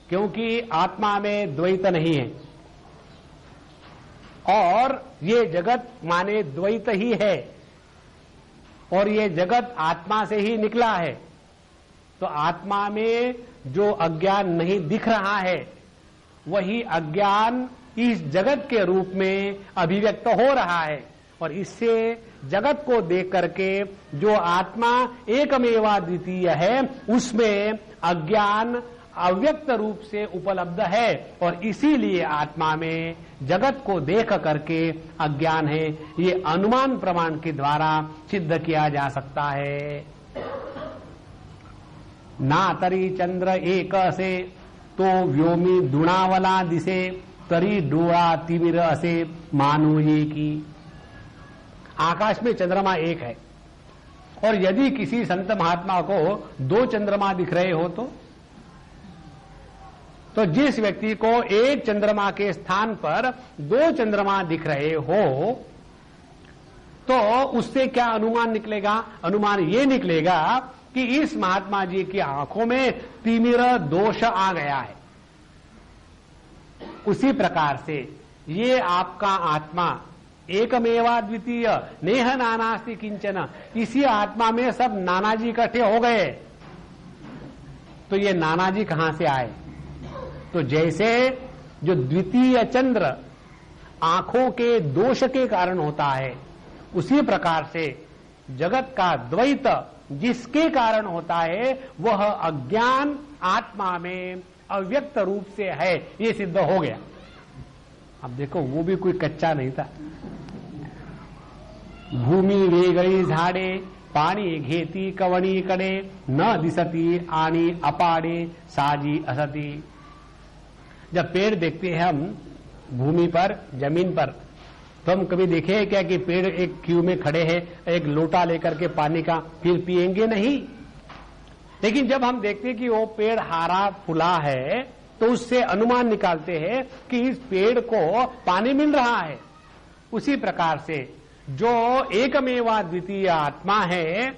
क्योंकि आत्मा में द्वैत नहीं है और ये जगत माने द्वैत ही है, और ये जगत आत्मा से ही निकला है। तो आत्मा में जो अज्ञान नहीं दिख रहा है वही अज्ञान इस जगत के रूप में अभिव्यक्त हो रहा है। और इससे जगत को देख करके जो आत्मा एकमेवा द्वितीय है उसमें अज्ञान अव्यक्त रूप से उपलब्ध है। और इसीलिए आत्मा में जगत को देख करके अज्ञान है, ये अनुमान प्रमाण के द्वारा सिद्ध किया जा सकता है। ना तरी चंद्र एक असे तो व्योमी दुणावला दिसे तरी डोळा तिमिर असे मानो ये की। आकाश में चंद्रमा एक है और यदि किसी संत महात्मा को दो चंद्रमा दिख रहे हो तो जिस व्यक्ति को एक चंद्रमा के स्थान पर दो चंद्रमा दिख रहे हो तो उससे क्या अनुमान निकलेगा? अनुमान ये निकलेगा कि इस महात्मा जी की आंखों में तिमिर दोष आ गया है। उसी प्रकार से ये आपका आत्मा एकमेवा द्वितीय नेह नानास्ति किंचन, इसी आत्मा में सब नानाजी इकट्ठे हो गए। तो ये नानाजी कहां से आए? तो जैसे जो द्वितीय चंद्र आंखों के दोष के कारण होता है, उसी प्रकार से जगत का द्वैत जिसके कारण होता है वह अज्ञान आत्मा में अव्यक्त रूप से है, ये सिद्ध हो गया। अब देखो वो भी कोई कच्चा नहीं था। भूमि वेगळी झाडे पाणी घेती कवणी कडे न दिसती आणि अपाडे साजी असती। जब पेड़ देखते हैं हम भूमि पर, जमीन पर, तो हम कभी देखे हैं क्या कि पेड़ एक क्यू में खड़े हैं, एक लोटा लेकर के पानी का, फिर पिएंगे नहीं। लेकिन जब हम देखते हैं कि वो पेड़ हरा फुला है तो उससे अनुमान निकालते हैं कि इस पेड़ को पानी मिल रहा है। उसी प्रकार से जो एकमेवा द्वितीय आत्मा है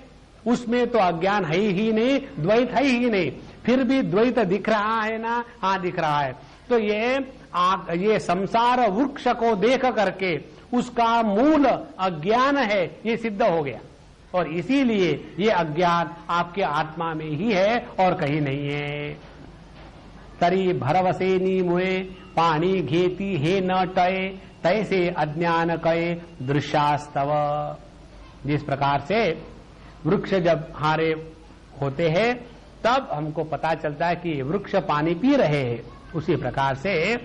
उसमें तो अज्ञान है ही नहीं, द्वैत है ही नहीं, फिर भी द्वैत दिख रहा है ना? हाँ दिख रहा है। तो ये संसार वृक्ष को देख करके उसका मूल अज्ञान है, ये सिद्ध हो गया। और इसीलिए ये अज्ञान आपके आत्मा में ही है और कहीं नहीं है। तरी भरवसे नीमुए पानी घेती हे न टय तैसे अज्ञान कये दृश्यास्तव। जिस प्रकार से वृक्ष जब हारे होते हैं तब हमको पता चलता है कि वृक्ष पानी पी रहे हैं, उसी प्रकार से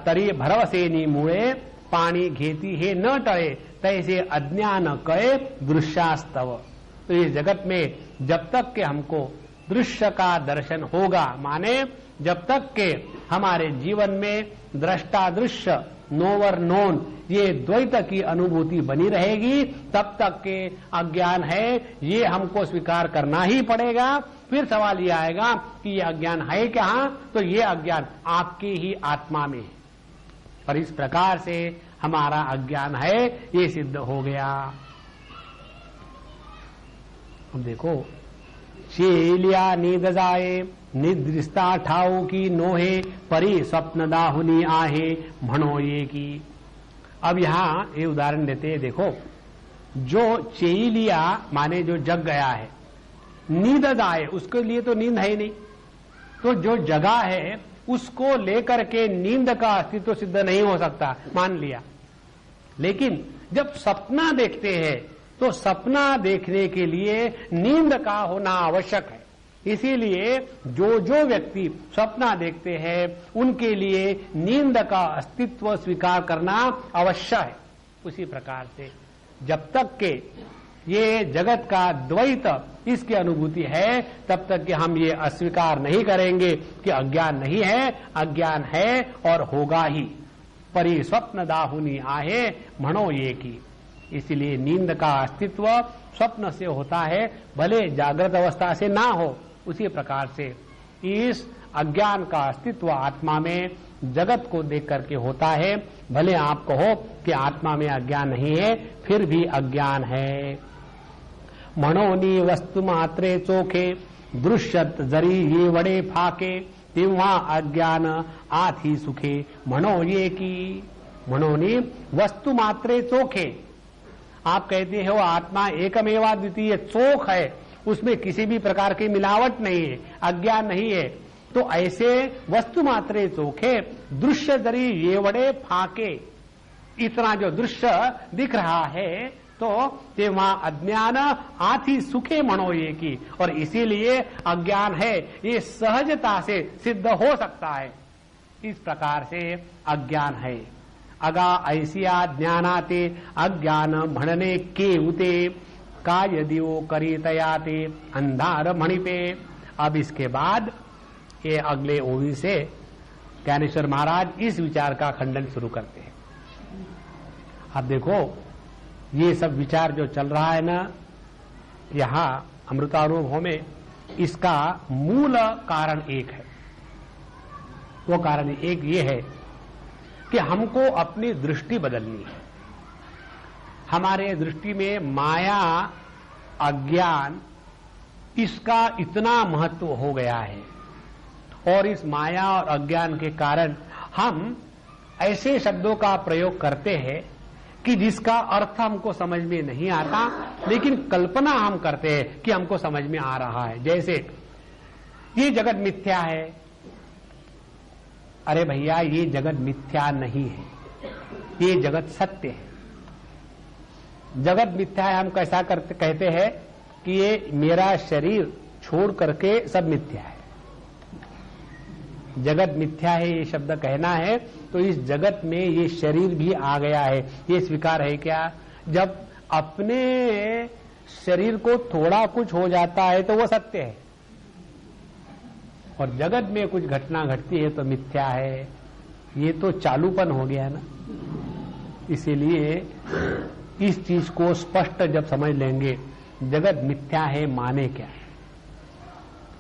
तरी भरवसे नीमुए पानी घेती हे न टळे तैसे अज्ञान कये दृश्यास्तव। तो इस जगत में जब तक के हमको दृश्य का दर्शन होगा, माने जब तक के हमारे जीवन में दृष्टा दृश्य नोवर नोन ये द्वैत की अनुभूति बनी रहेगी, तब तक के अज्ञान है ये हमको स्वीकार करना ही पड़ेगा। फिर सवाल ये आएगा कि ये अज्ञान है क्या, तो ये अज्ञान आपके ही आत्मा में है। और इस प्रकार से हमारा अज्ञान है ये सिद्ध हो गया। अब देखो, चेलिया नींद जाए निद्रिस्ता ठाऊ की नोहे परी स्वप्न दाहुनी आहे म्हणो ये की। अब यहां ये उदाहरण देते हैं। देखो, जो चेलिया माने जो जग गया है, नींद जाए उसके लिए तो नींद है ही नहीं, तो जो जगा है उसको लेकर के नींद का अस्तित्व सिद्ध नहीं हो सकता, मान लिया। लेकिन जब सपना देखते हैं तो सपना देखने के लिए नींद का होना आवश्यक है। इसीलिए जो जो व्यक्ति सपना देखते हैं उनके लिए नींद का अस्तित्व स्वीकार करना अवश्य है। उसी प्रकार से जब तक के ये जगत का द्वैत इसकी अनुभूति है, तब तक कि हम ये अस्वीकार नहीं करेंगे कि अज्ञान नहीं है, अज्ञान है और होगा ही। परी स्वप्न दाहुनी आहे म्हणो ये की। इसलिए नींद का अस्तित्व स्वप्न से होता है, भले जागृत अवस्था से ना हो। उसी प्रकार से इस अज्ञान का अस्तित्व आत्मा में जगत को देख करके होता है। भले आप कहो कि आत्मा में अज्ञान नहीं है, फिर भी अज्ञान है। म्हणोनी वस्तु मात्रे चोखे दृश्यत जरी ये वडे फाके तेव्हा अज्ञान आथी सुखे म्हणो ये की। म्हणोनी वस्तु मात्रे चोखे, आप कहते हो आत्मा एकमेवा द्वितीय चोख है, उसमें किसी भी प्रकार की मिलावट नहीं है, अज्ञान नहीं है। तो ऐसे वस्तु मात्रे चोखे दृश्य जरी ये वडे फाके, इतना जो दृश्य दिख रहा है तो तेव्हा अज्ञान आथी सुखे म्हणो ये की। और इसीलिए अज्ञान है ये सहजता से सिद्ध हो सकता है। इस प्रकार से अज्ञान है। अगा ऐसिया ज्ञानाते अज्ञान म्हणने के उते काय दिवो करीतयाते अंधार मणिपे। अब इसके बाद ये अगले ओवी से ज्ञानेश्वर महाराज इस विचार का खंडन शुरू करते हैं। अब देखो, ये सब विचार जो चल रहा है ना यहाँ अमृतानुभव में, इसका मूल कारण एक है। वो कारण एक ये है कि हमको अपनी दृष्टि बदलनी है। हमारे दृष्टि में माया, अज्ञान, इसका इतना महत्व हो गया है और इस माया और अज्ञान के कारण हम ऐसे शब्दों का प्रयोग करते हैं कि जिसका अर्थ हमको समझ में नहीं आता, लेकिन कल्पना हम करते हैं कि हमको समझ में आ रहा है। जैसे ये जगत मिथ्या है। अरे भैया, ये जगत मिथ्या नहीं है, ये जगत सत्य है। जगत मिथ्या है हम कैसा कहते हैं कि ये मेरा शरीर छोड़ करके सब मिथ्या है। जगत मिथ्या है ये शब्द कहना है तो इस जगत में ये शरीर भी आ गया है, ये स्वीकार है क्या? जब अपने शरीर को थोड़ा कुछ हो जाता है तो वो सत्य है, और जगत में कुछ घटना घटती है तो मिथ्या है। ये तो चालूपन हो गया ना। इसीलिए इस चीज को स्पष्ट जब समझ लेंगे, जगत मिथ्या है माने क्या है,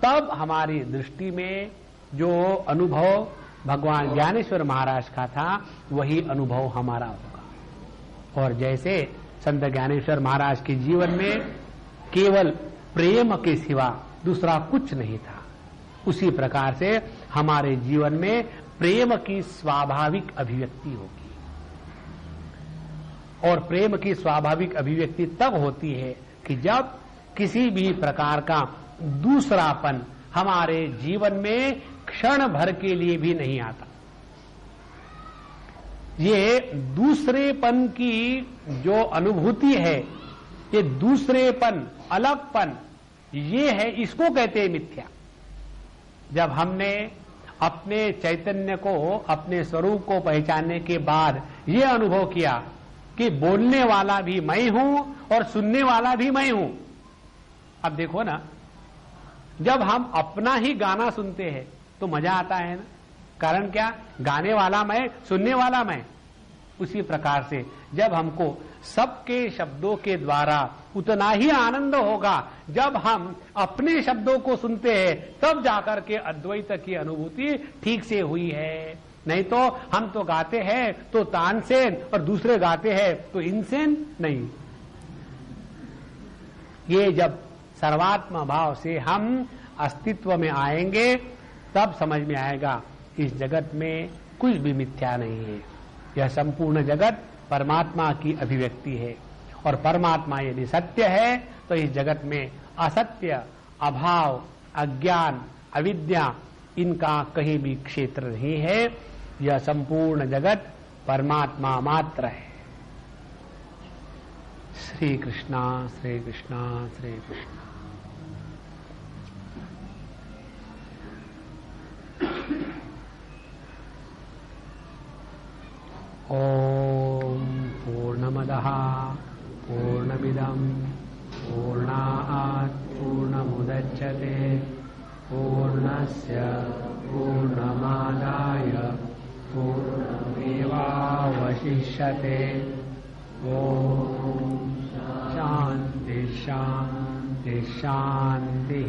तब हमारी दृष्टि में जो अनुभव भगवान ज्ञानेश्वर महाराज का था वही अनुभव हमारा होगा। और जैसे संत ज्ञानेश्वर महाराज के जीवन में केवल प्रेम के सिवा दूसरा कुछ नहीं था, उसी प्रकार से हमारे जीवन में प्रेम की स्वाभाविक अभिव्यक्ति होगी। और प्रेम की स्वाभाविक अभिव्यक्ति तब होती है कि जब किसी भी प्रकार का दूसरापन हमारे जीवन में क्षण भर के लिए भी नहीं आता। ये दूसरेपन की जो अनुभूति है, ये दूसरेपन, अलगपन, ये है, इसको कहते हैं मिथ्या। जब हमने अपने चैतन्य को, अपने स्वरूप को पहचानने के बाद ये अनुभव किया कि बोलने वाला भी मैं हूं और सुनने वाला भी मैं हूं। अब देखो ना, जब हम अपना ही गाना सुनते हैं तो मजा आता है ना। कारण क्या? गाने वाला मैं, सुनने वाला मैं। उसी प्रकार से जब हमको सबके शब्दों के द्वारा उतना ही आनंद होगा जब हम अपने शब्दों को सुनते हैं, तब जाकर के अद्वैत की अनुभूति ठीक से हुई है। नहीं तो हम तो गाते हैं तो तानसेन और दूसरे गाते हैं तो इनसेन नहीं। ये जब सर्वात्म भाव से हम अस्तित्व में आएंगे तब समझ में आएगा इस जगत में कुछ भी मिथ्या नहीं है। यह संपूर्ण जगत परमात्मा की अभिव्यक्ति है और परमात्मा यदि सत्य है तो इस जगत में असत्य, अभाव, अज्ञान, अविद्या, इनका कहीं भी क्षेत्र नहीं है। यह संपूर्ण जगत परमात्मा मात्र है। श्री कृष्णा श्री कृष्णा श्री कृष्णा। ओम पूर्णमदः पूर्णमिदं पूर्णात् पूर्णमुदच्यते पूर्णस्य पूर्णमादाय पूर्णमेवावशिष्यते। ओम शांति शांति शांति।